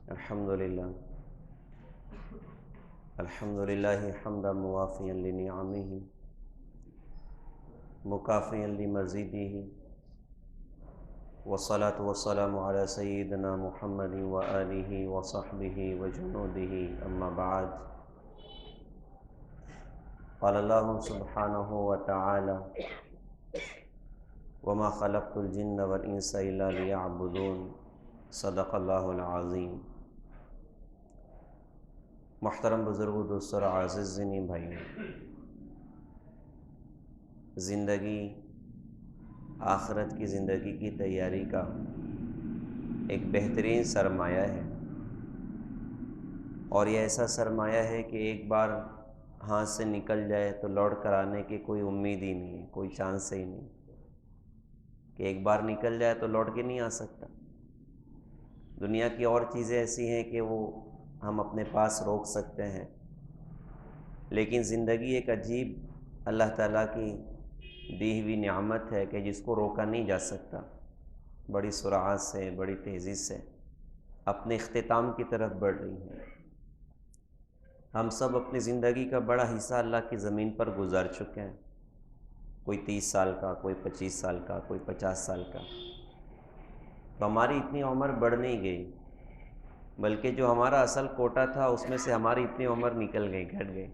الحمدللہ الحمدللہ حمدا موافیا لنعمہ مکافیا لمزیدہ والصلاة والسلام علی سیدنا محمد وآلہ وصحبہ وجنودہ اما بعد قال اللہ سبحانہ وتعالی وما خلقت الجن والانس الا لیعبدون صدق اللہ العظیم۔ محترم بزرگوں، دوستوں اور عزیز بھائی، زندگی آخرت کی زندگی کی تیاری کا ایک بہترین سرمایہ ہے، اور یہ ایسا سرمایہ ہے کہ ایک بار ہاتھ سے نکل جائے تو لوٹ کر آنے کی کوئی امید ہی نہیں ہے، کوئی چانس ہی نہیں کہ ایک بار نکل جائے تو لوٹ کے نہیں آ سکتا۔ دنیا کی اور چیزیں ایسی ہیں کہ وہ ہم اپنے پاس روک سکتے ہیں، لیکن زندگی ایک عجیب اللہ تعالیٰ کی دی ہوئی نعمت ہے کہ جس کو روکا نہیں جا سکتا، بڑی سرعت سے، بڑی تیزی سے اپنے اختتام کی طرف بڑھ رہی ہے۔ ہم سب اپنی زندگی کا بڑا حصہ اللہ کی زمین پر گزار چکے ہیں، کوئی 30 سال کا، کوئی 25 سال کا، کوئی 50 سال کا، تو ہماری اتنی عمر بڑھ نہیں گئی، بلکہ جو ہمارا اصل کوٹا تھا اس میں سے ہماری اتنی عمر نکل گئی، گھٹ گئی،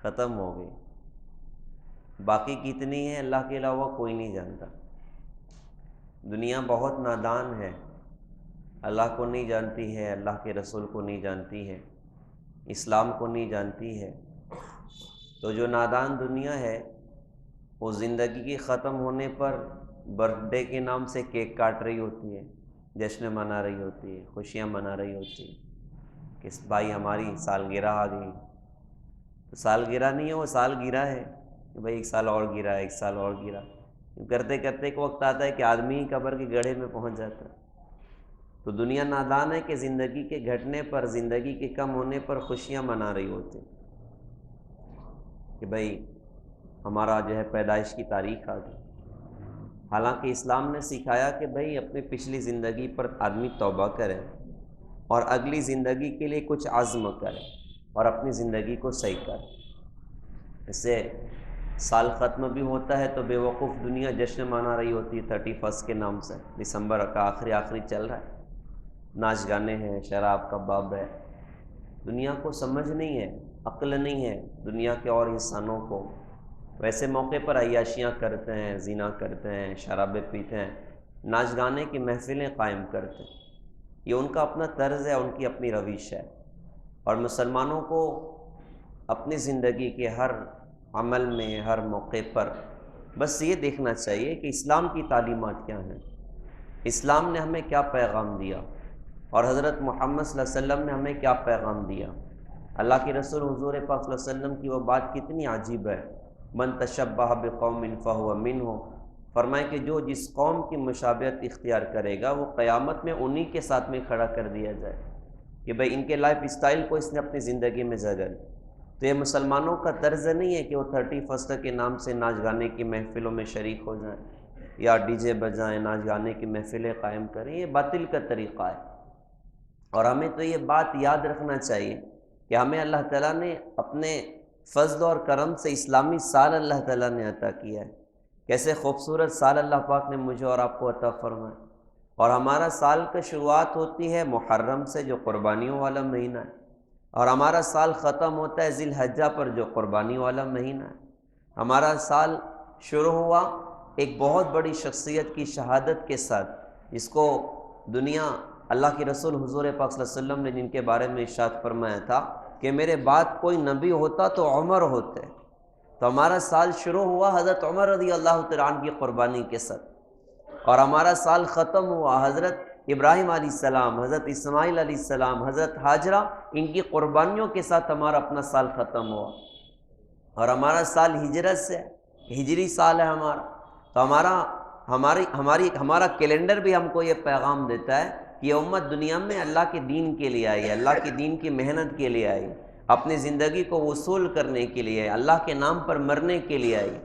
ختم ہو گئی۔ باقی کتنی ہے اللہ کے علاوہ کوئی نہیں جانتا۔ دنیا بہت نادان ہے، اللہ کو نہیں جانتی ہے، اللہ کے رسول کو نہیں جانتی ہے، اسلام کو نہیں جانتی ہے۔ تو جو نادان دنیا ہے وہ زندگی کی ختم ہونے پر برتھ ڈے کے نام سے کیک کاٹ رہی ہوتی ہے، جشن منا رہی ہوتی ہے، خوشیاں منا رہی ہوتی ہے کہ بھائی ہماری سالگرہ آ گئی۔ تو سالگرہ نہیں ہے، وہ سال گرہ ہے کہ بھائی 1 سال اور گرا، 1 سال اور گرا، کرتے کرتے ایک وقت آتا ہے کہ آدمی ہی قبر کے گڑھے میں پہنچ جاتا ہے۔ تو دنیا نادان ہے کہ زندگی کے گھٹنے پر، زندگی کے کم ہونے پر خوشیاں منا رہی ہوتی کہ بھئی ہمارا جو ہے پیدائش کی تاریخ آ گئی۔ حالانکہ اسلام نے سکھایا کہ بھئی اپنی پچھلی زندگی پر آدمی توبہ کرے اور اگلی زندگی کے لیے کچھ عزم کرے اور اپنی زندگی کو صحیح کرے۔ اس سے سال ختم بھی ہوتا ہے تو بے وقوف دنیا جشن منا رہی ہوتی ہے 31 کے نام سے، دسمبر کا آخری چل رہا ہے، ناچ گانے ہیں، شراب کباب ہے۔ دنیا کو سمجھ نہیں ہے، عقل نہیں ہے دنیا کے اور انسانوں کو۔ ویسے موقع پر عیاشیاں کرتے ہیں، زنا کرتے ہیں، شرابیں پیتے ہیں، ناچ گانے کی محفلیں قائم کرتے ہیں۔ یہ ان کا اپنا طرز ہے، ان کی اپنی روش ہے، اور مسلمانوں کو اپنی زندگی کے ہر عمل میں، ہر موقع پر بس یہ دیکھنا چاہیے کہ اسلام کی تعلیمات کیا ہیں، اسلام نے ہمیں کیا پیغام دیا، اور حضرت محمد صلی اللہ علیہ وسلم نے ہمیں کیا پیغام دیا۔ اللہ کے رسول حضور پاک صلی اللہ علیہ وسلم کی وہ بات کتنی عجیب ہے، من تشبہ بقوم فہو منہم، فرمائے کہ جو جس قوم کی مشابہت اختیار کرے گا وہ قیامت میں انہی کے ساتھ میں کھڑا کر دیا جائے کہ بھئی ان کے لائف اسٹائل کو اس نے اپنی زندگی میں جگہ دی۔ تو یہ مسلمانوں کا طرز نہیں ہے کہ وہ 31 کے نام سے ناچ گانے کی محفلوں میں شریک ہو جائیں یا ڈی جے بجائیں، ناچ گانے کی محفلیں قائم کریں، یہ باطل کا طریقہ ہے۔ اور ہمیں تو یہ بات یاد رکھنا چاہیے کہ ہمیں اللہ تعالیٰ نے اپنے فضل اور کرم سے اسلامی سال اللہ تعالیٰ نے عطا کیا ہے۔ کیسے خوبصورت سال اللہ پاک نے مجھے اور آپ کو عطا فرمایا، اور ہمارا سال کا شروعات ہوتی ہے محرم سے جو قربانیوں والا مہینہ ہے، اور ہمارا سال ختم ہوتا ہے ذی الحجہ پر جو قربانی والا مہینہ ہے۔ ہمارا سال شروع ہوا ایک بہت بڑی شخصیت کی شہادت کے ساتھ، جس کو دنیا، اللہ کے رسول حضور پاک صلی اللہ علیہ وسلم نے جن کے بارے میں ارشاد فرمایا تھا کہ میرے بعد کوئی نبی ہوتا تو عمر ہوتے، تو ہمارا سال شروع ہوا حضرت عمر رضی اللہ تعالیٰ عنہ کی قربانی کے ساتھ، اور ہمارا سال ختم ہوا حضرت ابراہیم علیہ السلام، حضرت اسماعیل علیہ السلام، حضرت ہاجرہ، ان کی قربانیوں کے ساتھ ہمارا اپنا سال ختم ہوا۔ اور ہمارا سال ہجرت سے، ہجری سال ہے ہمارا، تو ہمارا کیلنڈر بھی ہم کو یہ پیغام دیتا ہے کہ یہ امت دنیا میں اللہ کے دین کے لیے آئی ہے، اللہ کے دین کی محنت کے لیے آئی، اپنی زندگی کو وصول کرنے کے لیے، اللہ کے نام پر مرنے کے لیے آئی۔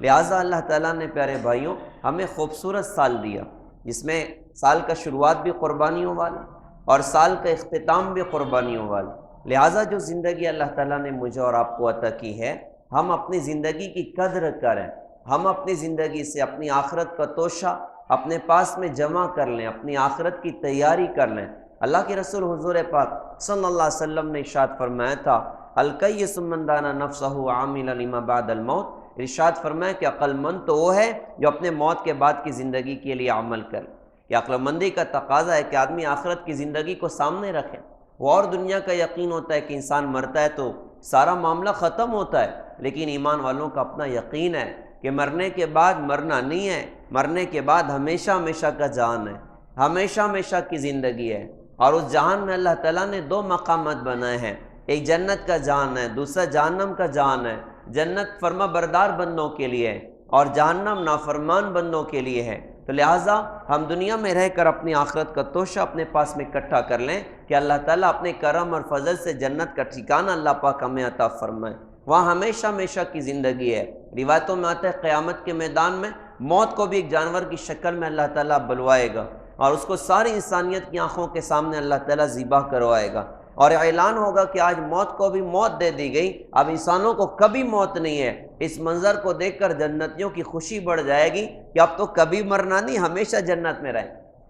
لہٰذا اللہ تعالیٰ نے پیارے بھائیوں ہمیں خوبصورت سال دیا، جس میں سال کا شروعات بھی قربانیوں والا، اور سال کا اختتام بھی قربانیوں والا۔ لہٰذا جو زندگی اللہ تعالیٰ نے مجھے اور آپ کو عطا کی ہے، ہم اپنی زندگی کی قدر کریں، ہم اپنی زندگی سے اپنی آخرت کا توشہ اپنے پاس میں جمع کر لیں، اپنی آخرت کی تیاری کر لیں۔ اللہ کے رسول حضور پاک صلی اللہ علیہ وسلم نے ارشاد فرمایا تھا، الکیس من دان نفسہ عاملا لما بعد الموت، ارشاد فرمایا کہ عقل مند تو وہ ہے جو اپنے موت کے بعد کی زندگی کے لیے عمل کرے۔ کہ عقل مندی کا تقاضا ہے کہ آدمی آخرت کی زندگی کو سامنے رکھے۔ وہ اور دنیا کا یقین ہوتا ہے کہ انسان مرتا ہے تو سارا معاملہ ختم ہوتا ہے، لیکن ایمان والوں کا اپنا یقین ہے کہ مرنے کے بعد مرنا نہیں ہے، مرنے کے بعد ہمیشہ ہمیشہ کا جہان ہے، ہمیشہ ہمیشہ کی زندگی ہے۔ اور اس جہان میں اللہ تعالیٰ نے دو مقامات بنائے ہیں، ایک جنت کا جہان ہے، دوسرا جہنم کا جہان ہے۔ جنت فرما بردار بندوں کے لیے ہے اور جہنم نافرمان بندوں کے لیے ہے۔ تو لہٰذا ہم دنیا میں رہ کر اپنی آخرت کا توشہ اپنے پاس میں اکٹھا کر لیں کہ اللہ تعالیٰ اپنے کرم اور فضل سے جنت کا ٹھکانہ اللہ پاک ہمیں عطا فرمائے، وہاں ہمیشہ ہمیشہ کی زندگی ہے۔ روایتوں میں آتا ہے قیامت کے میدان میں موت کو بھی ایک جانور کی شکل میں اللہ تعالیٰ بلوائے گا اور اس کو ساری انسانیت کی آنکھوں کے سامنے اللہ تعالیٰ ذبح کروائے گا، اور اعلان ہوگا کہ آج موت کو بھی موت دے دی گئی، اب انسانوں کو کبھی موت نہیں ہے۔ اس منظر کو دیکھ کر جنتیوں کی خوشی بڑھ جائے گی کہ اب تو کبھی مرنا نہیں، ہمیشہ جنت میں رہیں،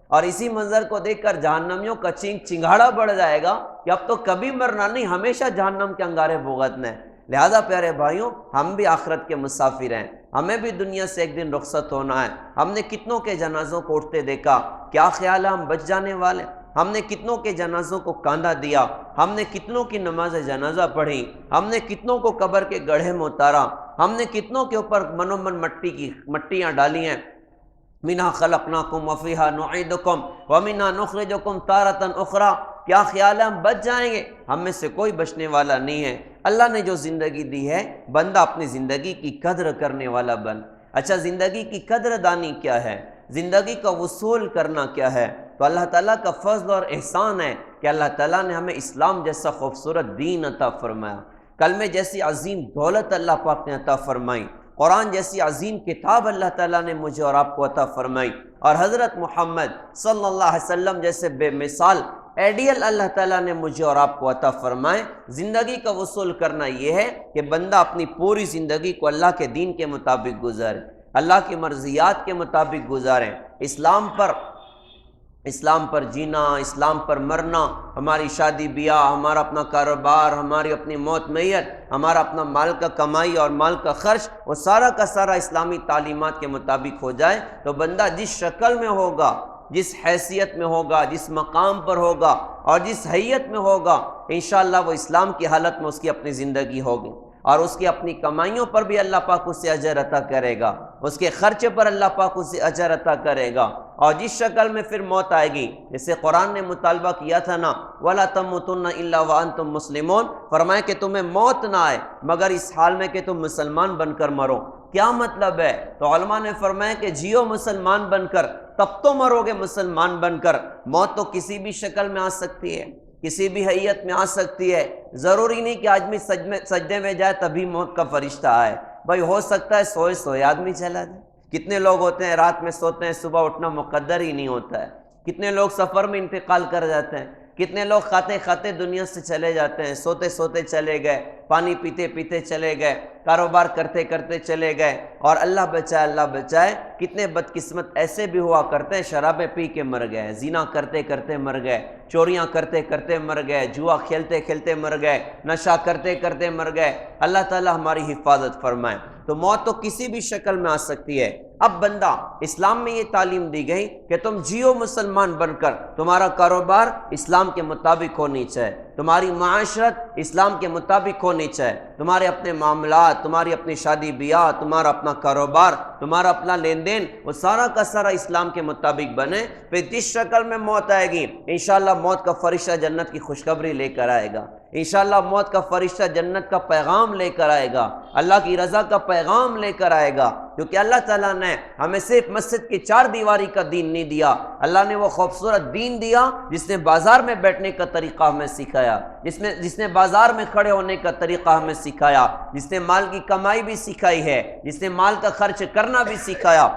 اور اسی منظر کو دیکھ کر جہنمیوں کا چنگھاڑا بڑھ جائے گا کہ اب تو کبھی مرنا نہیں، ہمیشہ جہنم کے انگارے بھگتنا ہے۔ لہذا پیارے بھائیوں، ہم بھی آخرت کے مسافر ہیں، ہمیں بھی دنیا سے ایک دن رخصت ہونا ہے۔ ہم نے کتنوں کے جنازوں کو اٹھتے دیکھا، کیا خیال ہے ہم بچ جانے والے؟ ہم نے کتنوں کے جنازوں کو کاندھا دیا، ہم نے کتنوں کی نماز جنازہ پڑھی، ہم نے کتنوں کو قبر کے گڑھے میں اتارا، ہم نے کتنوں کے اوپر منو من مٹیاں ڈالی ہیں۔ منہا خلقناکم وفیہا نعیدکم ومنہا نخرجکم تارۃ اخری، کیا خیال ہے ہم بچ جائیں گے؟ ہم میں سے کوئی بچنے والا نہیں ہے۔ اللہ نے جو زندگی دی ہے، بندہ اپنی زندگی کی قدر کرنے والا بن۔ اچھا، زندگی کی قدر دانی کیا ہے؟ زندگی کا وصول کرنا کیا ہے؟ تو اللہ تعالیٰ کا فضل اور احسان ہے کہ اللہ تعالیٰ نے ہمیں اسلام جیسا خوبصورت دین عطا فرمایا، کلمے جیسی عظیم دولت اللہ پاک نے عطا فرمائی، قرآن جیسی عظیم کتاب اللہ تعالیٰ نے مجھے اور آپ کو عطا فرمائی، اور حضرت محمد صلی اللہ علیہ وسلم جیسے بے مثال آئیڈیل اللہ تعالیٰ نے مجھے اور آپ کو عطا فرمائے۔ زندگی کا وصول کرنا یہ ہے کہ بندہ اپنی پوری زندگی کو اللہ کے دین کے مطابق گزارے، اللہ کی مرضیات کے مطابق گزاریں، اسلام پر جینا، اسلام پر مرنا، ہماری شادی بیاہ، ہمارا اپنا کاروبار، ہماری اپنی موت میت، ہمارا اپنا مال کا کمائی اور مال کا خرچ، وہ سارا کا سارا اسلامی تعلیمات کے مطابق ہو جائے تو بندہ جس شکل میں ہوگا، جس حیثیت میں ہوگا، جس مقام پر ہوگا اور جس حیت میں ہوگا، انشاءاللہ وہ اسلام کی حالت میں اس کی اپنی زندگی ہوگی، اور اس کی اپنی کمائیوں پر بھی اللہ پاک اسے اجر عطا کرے گا، اس کے خرچے پر اللہ پاک اسے اجر عطا کرے گا۔ اور جس شکل میں پھر موت آئے گی، جیسے قرآن نے مطالبہ کیا تھا نا، وَلَا تَمُوتُنَّ إِلَّا وَأَنْتُمْ مُسْلِمُونَ، فرمایا کہ تمہیں موت نہ آئے مگر اس حال میں کہ تم مسلمان بن کر مرو۔ کیا مطلب ہے؟ تو علماء نے فرمایا کہ جیو مسلمان بن کر، تب تو مرو گے مسلمان بن کر۔ موت تو کسی بھی شکل میں آ سکتی ہے، کسی بھی حیت میں آ سکتی ہے، ضروری نہیں کہ آدمی سجدے میں جائے تبھی موت کا فرشتہ آئے، بھائی ہو سکتا ہے سوئے سوئے آدمی چلا جائے۔ کتنے لوگ ہوتے ہیں رات میں سوتے ہیں، صبح اٹھنا مقدر ہی نہیں ہوتا ہے۔ کتنے لوگ سفر میں انتقال کر جاتے ہیں، کتنے لوگ کھاتے کھاتے دنیا سے چلے جاتے ہیں، سوتے سوتے چلے گئے، پانی پیتے پیتے چلے گئے، کاروبار کرتے کرتے چلے گئے، اور اللہ بچائے اللہ بچائے، کتنے بدقسمت ایسے بھی ہوا کرتے ہیں شرابیں پی کے مر گئے، زنا کرتے کرتے مر گئے، چوریاں کرتے کرتے مر گئے، جوا کھیلتے کھیلتے مر گئے، نشہ کرتے کرتے مر گئے۔ اللہ تعالی ہماری حفاظت فرمائے۔ تو موت تو کسی بھی شکل میں آ سکتی ہے۔ اب بندہ، اسلام میں یہ تعلیم دی گئی کہ تم جیو مسلمان بن کر، تمہارا کاروبار اسلام کے مطابق ہونی چاہیے، تمہاری معاشرت اسلام کے مطابق ہونی چاہیے، تمہارے اپنے معاملات، تمہاری اپنی شادی بیاہ، تمہارا اپنا کاروبار، تمہارا اپنا لین دین، وہ سارا کا سارا اسلام کے مطابق بنے۔ پھر جس شکل میں موت آئے گی، انشاءاللہ موت کا فرشتہ جنت کی خوشخبری لے کر آئے گا، انشاءاللہ موت کا فرشتہ جنت کا پیغام لے کر آئے گا، اللہ کی رضا کا پیغام لے کر آئے گا، کیونکہ اللہ تعالیٰ نے ہمیں صرف مسجد کی چار دیواری کا دین نہیں دیا، اللہ نے وہ خوبصورت دین دیا جس نے بازار میں بیٹھنے کا طریقہ ہمیں سکھایا، جس نے بازار میں کھڑے ہونے کا طریقہ ہمیں سکھایا، جس نے مال کی کمائی بھی سکھائی ہے، جس نے مال کا خرچ کرنا بھی سکھایا۔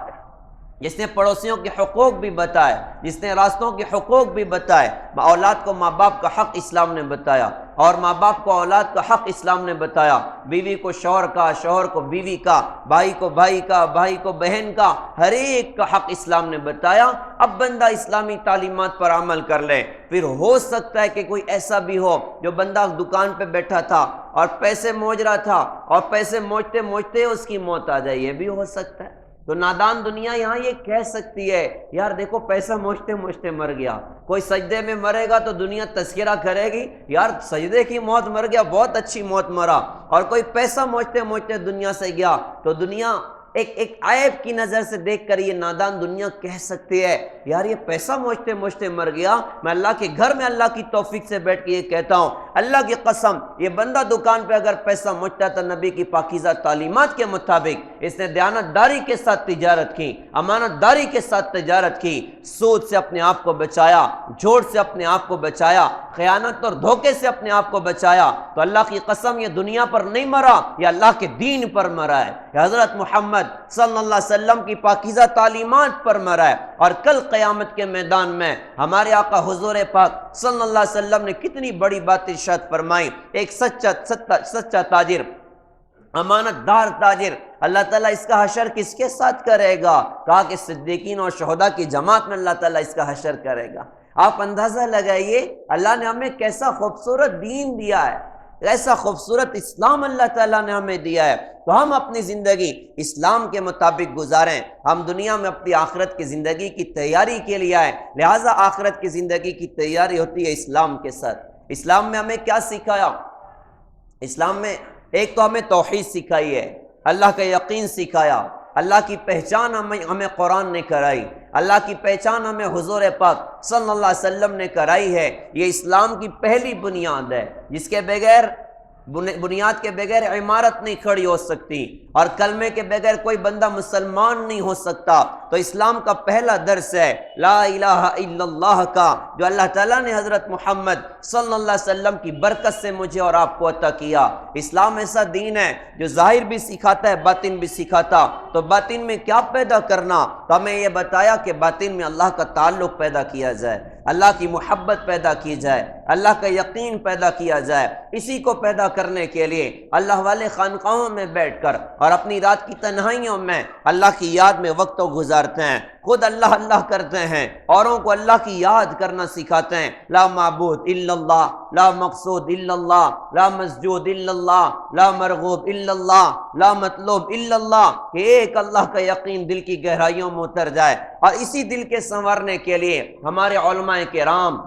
جس نے پڑوسیوں کے حقوق بھی بتائے، جس نے راستوں کے حقوق بھی بتائے۔ اولاد کو ماں باپ کا حق اسلام نے بتایا، اور ماں باپ کو اولاد کا حق اسلام نے بتایا، بیوی کو شوہر کا، شوہر کو بیوی کا، بھائی کو بھائی کا، بھائی کو بہن کا، ہر ایک کا حق اسلام نے بتایا۔ اب بندہ اسلامی تعلیمات پر عمل کر لے۔ پھر ہو سکتا ہے کہ کوئی ایسا بھی ہو جو بندہ دکان پہ بیٹھا تھا اور پیسے موج رہا تھا، اور پیسے موجتے موجتے اس کی موت آ جائے، یہ بھی ہو سکتا ہے۔ تو نادان دنیا یہاں یہ کہہ سکتی ہے یار دیکھو پیسہ موجتے موجتے مر گیا۔ کوئی سجدے میں مرے گا تو دنیا تذکرہ کرے گی یار سجدے کی موت مر گیا، بہت اچھی موت مرا، اور کوئی پیسہ موجتے موجتے دنیا سے گیا تو دنیا ایک عیب کی نظر سے دیکھ کر یہ نادان دنیا کہہ سکتی ہے یار یہ پیسہ موجتے موجتے مر گیا۔ میں اللہ کے گھر میں اللہ کی توفیق سے بیٹھ کے یہ کہتا ہوں، اللہ کی قسم یہ بندہ دکان پہ اگر پیسہ موجتا تھا نبی کی پاکیزہ تعلیمات کے مطابق، اس نے دیانت داری کے ساتھ تجارت کی، امانت داری کے ساتھ تجارت کی، سود سے اپنے آپ کو بچایا، جھوٹ سے اپنے آپ کو بچایا، خیانت اور دھوکے سے اپنے آپ کو بچایا، تو اللہ کی قسم یہ دنیا پر نہیں مرا، یہ اللہ کے دین پر مرا ہے، یہ حضرت محمد صلی اللہ علیہ وسلم کی پاکیزہ تعلیمات پر مرا ہے۔ اور کل قیامت کے میدان میں ہمارے آقا حضور پاک صلی اللہ علیہ وسلم نے کتنی بڑی بات ارشاد فرمائی۔ ایک سچا تاجر، امانت دار تاجر، اللہ تعالیٰ اس کا حشر کس کے ساتھ کرے گا؟ کہا کہ صدیقین اور شہداء کی جماعت میں اللہ تعالیٰ اس کا حشر کرے گا۔ آپ اندازہ لگائیے اللہ نے ہمیں کیسا خوبصورت دین دیا ہے، ایسا خوبصورت اسلام اللہ تعالیٰ نے ہمیں دیا ہے، تو ہم اپنی زندگی اسلام کے مطابق گزاریں۔ ہم دنیا میں اپنی آخرت کی زندگی کی تیاری کے لیے آئے، لہٰذا آخرت کی زندگی کی تیاری ہوتی ہے اسلام کے ساتھ۔ اسلام میں ہمیں کیا سکھایا؟ اسلام میں ایک تو ہمیں توحید سکھائی ہے، اللہ کا یقین سکھایا، اللہ کی پہچان ہمیں قرآن نے کرائی، اللہ کی پہچان ہمیں حضور پاک صلی اللہ علیہ وسلم نے کرائی ہے۔ یہ اسلام کی پہلی بنیاد ہے جس کے بغیر بنیاد کے بغیر عمارت نہیں کھڑی ہو سکتی، اور کلمے کے بغیر کوئی بندہ مسلمان نہیں ہو سکتا۔ تو اسلام کا پہلا درس ہے لا الہ الا اللہ کا، جو اللہ تعالیٰ نے حضرت محمد صلی اللہ علیہ وسلم کی برکت سے مجھے اور آپ کو عطا کیا۔ اسلام ایسا دین ہے جو ظاہر بھی سکھاتا ہے باطن بھی سکھاتا۔ تو باطن میں کیا پیدا کرنا؟ تو ہمیں یہ بتایا کہ باطن میں اللہ کا تعلق پیدا کیا جائے، اللہ کی محبت پیدا کی جائے، اللہ کا یقین پیدا کیا جائے۔ اسی کو پیدا کرنے کے لیے اللہ والے خانقاہوں میں بیٹھ کر اور اپنی رات کی تنہائیوں میں اللہ کی یاد میں وقت گزارتے ہیں، خود اللہ اللہ کرتے ہیں، اوروں کو اللہ کی یاد کرنا سکھاتے ہیں۔ لا معبود الا اللہ، لا مقصود الا اللہ، لا مسجود الا اللہ، لا مرغوب الا اللہ، لا مطلوب الا اللہ۔ ایک اللہ کا یقین دل کی گہرائیوں میں اتر جائے، اور اسی دل کے سنورنے کے لیے ہمارے علماء کرام،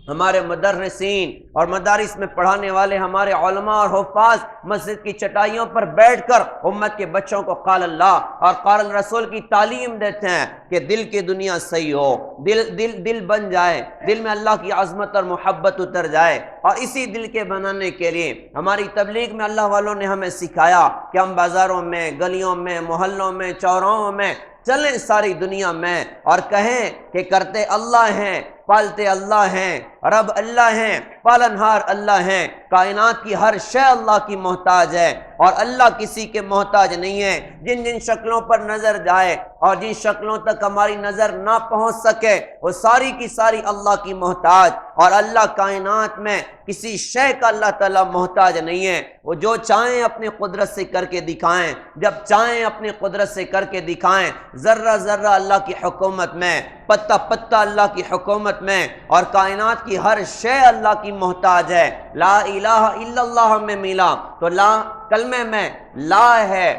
ہمارے مدرسین اور مدارس میں پڑھانے والے ہمارے علماء اور حفاظ مسجد کی چٹائیوں پر بیٹھ کر امت کے بچوں کو قال اللہ اور قال الرسول کی تعلیم دیتے ہیں کہ دل کی دنیا صحیح ہو، دل بن جائے، دل میں اللہ کی عظمت اور محبت اتر جائے۔ اور اسی دل کے بنانے کے لیے ہماری تبلیغ میں اللہ والوں نے ہمیں سکھایا کہ ہم بازاروں میں، گلیوں میں، محلوں میں، چوراہوں میں چلیں ساری دنیا میں اور کہیں کہ کرتے اللہ ہیں، پالتے اللہ ہیں، رب اللہ ہیں، پالنہار اللہ ہیں، کائنات کی ہر شے اللہ کی محتاج ہے، اور اللہ کسی کے محتاج نہیں ہے۔ جن جن شکلوں پر نظر جائے اور جن شکلوں تک ہماری نظر نہ پہنچ سکے وہ ساری کی ساری اللہ کی محتاج، اور اللہ کائنات میں کسی شے کا اللہ تعالیٰ محتاج نہیں ہے۔ وہ جو چاہیں اپنی قدرت سے کر کے دکھائیں، جب چاہیں اپنی قدرت سے کر کے دکھائیں، ذرہ ذرہ اللہ کی حکومت میں، پتہ پتہ اللہ کی حکومت میں، اور کائنات کی ہر شے اللہ کی محتاج ہے۔ لا الہ الا اللہ میں ملا تو لا کلمے میں لا ہے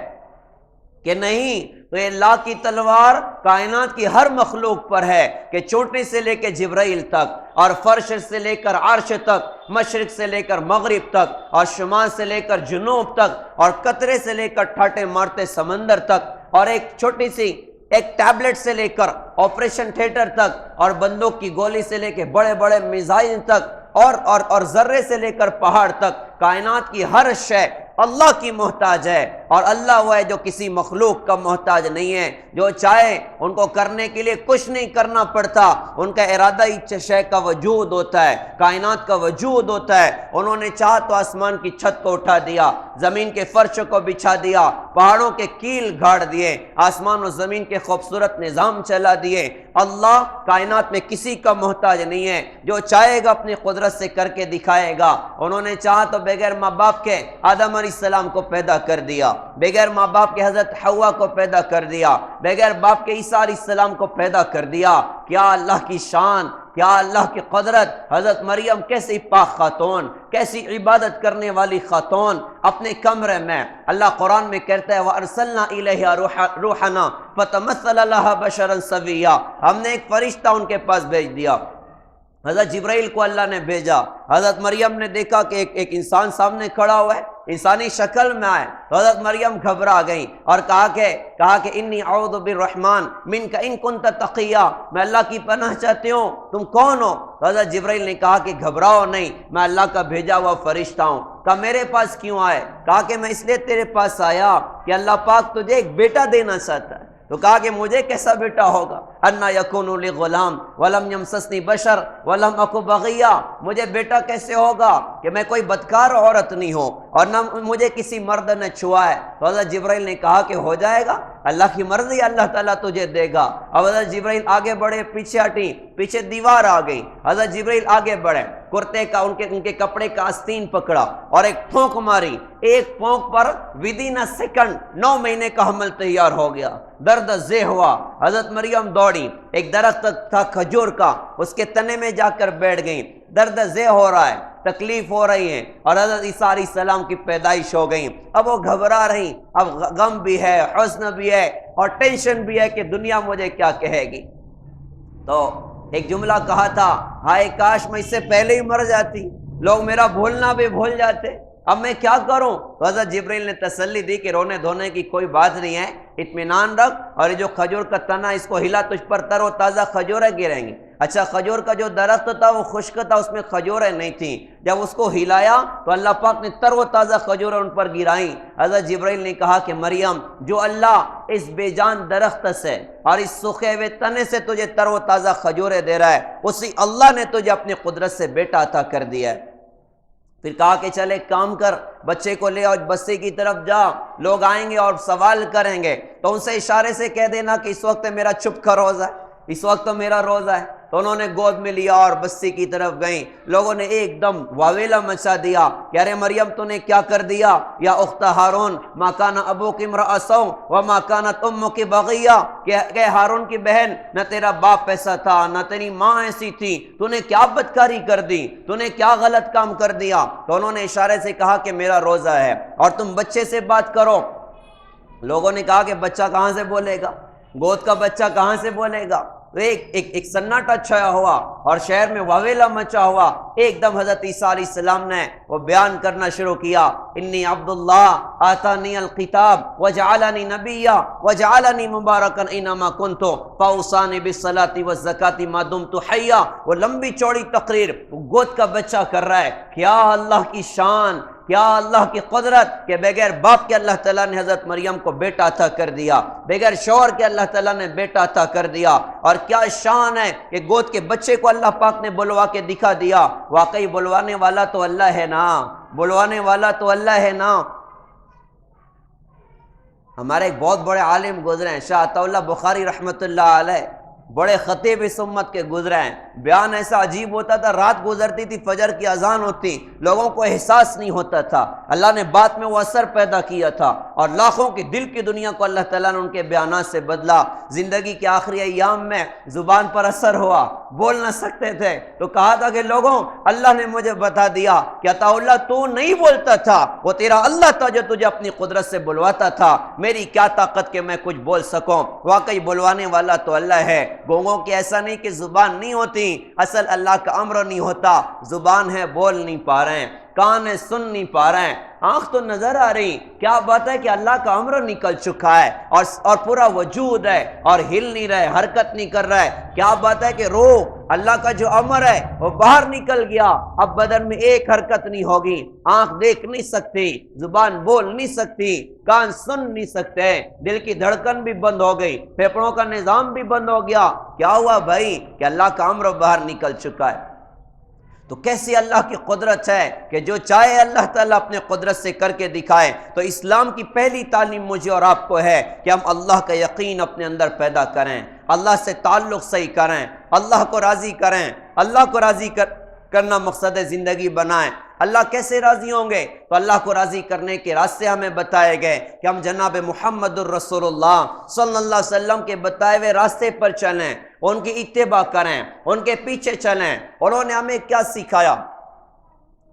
کہ نہیں، تو یہ لا کی تلوار کائنات کی ہر مخلوق پر ہے کہ چونٹی سے لے کے جبرائیل تک، اور فرش سے لے کر عرش تک، مشرق سے لے کر مغرب تک، اور شمال سے لے کر جنوب تک، اور قطرے سے لے کر ٹھاٹے مارتے سمندر تک، اور ایک چھوٹی سی ایک ٹیبلٹ سے لے کر آپریشن تھیٹر تک، اور بندوق کی گولی سے لے کے بڑے بڑے میزائل تک، اور ذرے سے لے کر پہاڑ تک، کائنات کی ہر شے اللہ کی محتاج ہے، اور اللہ وہ ہے جو کسی مخلوق کا محتاج نہیں ہے۔ جو چاہے ان کو کرنے کے لیے کچھ نہیں کرنا پڑتا، ان کا ارادہ ہی شے کا وجود ہوتا ہے، کائنات کا وجود ہوتا ہے۔ انہوں نے چاہا تو آسمان کی چھت کو اٹھا دیا، زمین کے فرش کو بچھا دیا، پہاڑوں کے کیل گھاڑ دیے، آسمان و زمین کے خوبصورت نظام چلا دیے۔ اللہ کائنات میں کسی کا محتاج نہیں ہے، جو چاہے گا اپنی قدرت سے کر کے دکھائے گا۔ انہوں نے چاہا تو بغیر ماں باپ کے آدم علیہ السلام کو پیدا کر دیا، بغیر ماں باپ کے حضرت حوا کو پیدا کر دیا، بغیر باپ کے عیسیٰ علیہ السلام کو پیدا کر دیا۔ کیا اللہ کی شان، کیا اللہ کی قدرت! حضرت مریم کیسی پاک خاتون، کیسی عبادت کرنے والی خاتون، اپنے کمرے میں اللہ قرآن میں کہتا ہے وَأَرْسَلْنَا إِلَيْهَا رُوحَنَا فَتَمَثَّلَ لَهَا بَشَرًا سَوِيًّا، ہم نے ایک فرشتہ ان کے پاس بھیج دیا، حضرت جبرائیل کو اللہ نے بھیجا۔ حضرت مریم نے دیکھا کہ ایک انسان سامنے کھڑا ہوا ہے، انسانی شکل میں آئے تو حضرت مریم گھبرا گئیں اور کہا کہ انی اعوذ بالرحمن منک ان کنت تقیا، میں اللہ کی پناہ چاہتی ہوں، تم کون ہو؟ تو حضرت جبرائیل نے کہا کہ گھبراؤ نہیں، میں اللہ کا بھیجا ہوا فرشتہ ہوں۔ کہا میرے پاس کیوں آئے؟ کہا کہ میں اس لیے تیرے پاس آیا کہ اللہ پاک تجھے ایک بیٹا دینا چاہتا ہے۔ تو کہا کہ مجھے کیسا بیٹا ہوگا؟ انا یکون لی غلام ولم یمسسنی بشر ولم اکو بغیا، مجھے بیٹا کیسے ہوگا کہ میں کوئی بدکار عورت نہیں ہوں اور نہ مجھے کسی مرد نے چھوا ہے۔ تو حضرت جبرائیل نے کہا کہ ہو جائے گا، اللہ کی مرضی، اللہ تعالیٰ تجھے دے گا۔ اب حضرت جبرائیل آگے بڑھے، پیچھے ہٹی، پیچھے دیوار آ گئی، حضرت جبرائیل آگے بڑھے، کرتے کا ان کے کپڑے کا آستین پکڑا اور ایک پھونک ماری، ایک پھونک پر ودین سیکنڈ 9 مہینے کا حمل تیار ہو گیا۔ درد زہ ہوا، حضرت مریم دوڑی، ایک درخت تھا کھجور کا، اس کے تنے میں جا کر بیٹھ گئیں۔ درد زہ ہو رہا ہے، تکلیف ہو رہی ہے، اور حضرت عیسیٰ علیہ السلام کی پیدائش ہو گئی۔ اب وہ گھبرا رہی، اب غم بھی ہے، حزن بھی ہے اور ٹینشن بھی ہے کہ دنیا مجھے کیا کہے گی۔ تو ایک جملہ کہا تھا، ہائے کاش میں اس سے پہلے ہی مر جاتی، لوگ میرا بھولنا بھی بھول جاتے، اب میں کیا کروں؟ تو حضرت جبرائیل نے تسلی دی کہ رونے دھونے کی کوئی بات نہیں ہے، اطمینان رکھ، اور یہ جو کھجور کا تنا اس کو ہلا، تجھ پر تر و تازہ کھجوریں گریں گی۔ اچھا، کھجور کا جو درخت تھا وہ خشک تھا، اس میں کھجوریں نہیں تھیں، جب اس کو ہلایا تو اللہ پاک نے تر و تازہ کھجوریں ان پر گرائیں۔ حضرت جبرائیل نے کہا کہ مریم، جو اللہ اس بے جان درخت سے اور اس سوکھے ہوئے تنے سے تجھے تر و تازہ کھجوریں دے رہا ہے، اسی اللہ نے تجھے اپنی قدرت سے بیٹا عطا کر دیا ہے۔ پھر کہا کہ چل ایک کام کر، بچے کو لے اور بستی کی طرف جا، لوگ آئیں گے اور سوال کریں گے تو ان سے اشارے سے کہہ دینا کہ اس وقت میرا چھپ کا روزہ ہے، اس وقت میرا روزہ ہے۔ تو انہوں نے گود میں لیا اور بستی کی طرف گئیں۔ لوگوں نے ایک دم واویلا مچا دیا کہ ارے مریم تو نے کیا کر دیا، یا اخت ہارون ما کان ابوک امرأ سوء وما کانت امک بغیہ، کہ ہارون کی بہن، نہ تیرا باپ ایسا تھا نہ تیری ماں ایسی تھی، تو نے کیا بدکاری کر دی، تو نے کیا غلط کام کر دیا؟ تو انہوں نے اشارے سے کہا کہ میرا روزہ ہے اور تم بچے سے بات کرو۔ لوگوں نے کہا کہ بچہ کہاں سے بولے گا، گود کا بچہ کہاں سے بولے گا؟ ایک سناٹا چھایا ہوا اور شہر میں واویلا مچا ہوا۔ ایک دم حضرت عیسیٰ علیہ السلام نے وہ بیان کرنا شروع کیا، انی عبداللہ آتانی الکتاب وجعلنی نبیا وجعلنی مبارکا اینما کنت فاوصانی بالصلاۃ والزکاۃ ما دمت حیا۔ وہ لمبی چوڑی تقریر گود کا بچہ کر رہا ہے۔ کیا اللہ کی شان، کیا اللہ کی قدرت کہ بغیر باپ کے اللہ تعالیٰ نے حضرت مریم کو بیٹا عطا کر دیا، بغیر شوہر کے اللہ تعالیٰ نے بیٹا عطا کر دیا۔ اور کیا شان ہے کہ گود کے بچے کو اللہ پاک نے بلوا کے دکھا دیا۔ واقعی بلوانے والا تو اللہ ہے نا، بلوانے والا تو اللہ ہے نا۔ ہمارے ایک بہت بڑے عالم گزرے ہیں، شاہ عطا اللہ بخاری رحمۃ اللہ علیہ، بڑے خطیب اس امت کے گزرے ہیں۔ بیان ایسا عجیب ہوتا تھا، رات گزرتی تھی، فجر کی اذان ہوتی، لوگوں کو احساس نہیں ہوتا تھا، اللہ نے بات میں وہ اثر پیدا کیا تھا اور لاکھوں کی دل کی دنیا کو اللہ تعالیٰ نے ان کے بیانات سے بدلا۔ زندگی کے آخری ایام میں زبان پر اثر ہوا، بول نہ سکتے تھے، تو کہا تھا کہ لوگوں، اللہ نے مجھے بتا دیا کہ عطا اللہ تو نہیں بولتا تھا، وہ تیرا اللہ تھا جو تجھے اپنی قدرت سے بلواتا تھا، میری کیا طاقت کہ میں کچھ بول سکوں۔ واقعی بلوانے والا تو اللہ ہے۔ گونگوں کی ایسا نہیں کہ زبان نہیں ہوتی، اصل اللہ کا امر نہیں ہوتا، زبان ہے بول نہیں پا رہے ہیں، کان ہے سن نہیں پا رہے ہیں، آنکھ تو نظر آ رہی، کیا بات ہے کہ اللہ کا امر نکل چکا ہے اور پورا وجود ہے اور ہل نہیں رہے، حرکت نہیں کر رہا ہے۔ کیا بات ہے کہ روح، اللہ کا جو امر ہے وہ باہر نکل گیا، اب بدن میں ایک حرکت نہیں ہوگی، آنکھ دیکھ نہیں سکتی، زبان بول نہیں سکتی، کان سن نہیں سکتے، دل کی دھڑکن بھی بند ہو گئی، پھیپھڑوں کا نظام بھی بند ہو گیا۔ کیا ہوا بھائی کہ اللہ کا امر باہر نکل چکا ہے۔ تو کیسے اللہ کی قدرت ہے کہ جو چاہے اللہ تعالیٰ اپنے قدرت سے کر کے دکھائے۔ تو اسلام کی پہلی تعلیم مجھے اور آپ کو ہے کہ ہم اللہ کا یقین اپنے اندر پیدا کریں، اللہ سے تعلق صحیح کریں، اللہ کو راضی کریں، اللہ کو راضی کرنا مقصد زندگی بنائیں۔ اللہ کیسے راضی ہوں گے؟ تو اللہ کو راضی کرنے کے راستے ہمیں بتائے گئے کہ ہم جناب محمد الرسول اللہ صلی اللہ علیہ وسلم کے بتائے ہوئے راستے پر چلیں، ان کی اتباع کریں، ان کے پیچھے چلیں۔ انہوں نے ہمیں کیا سکھایا؟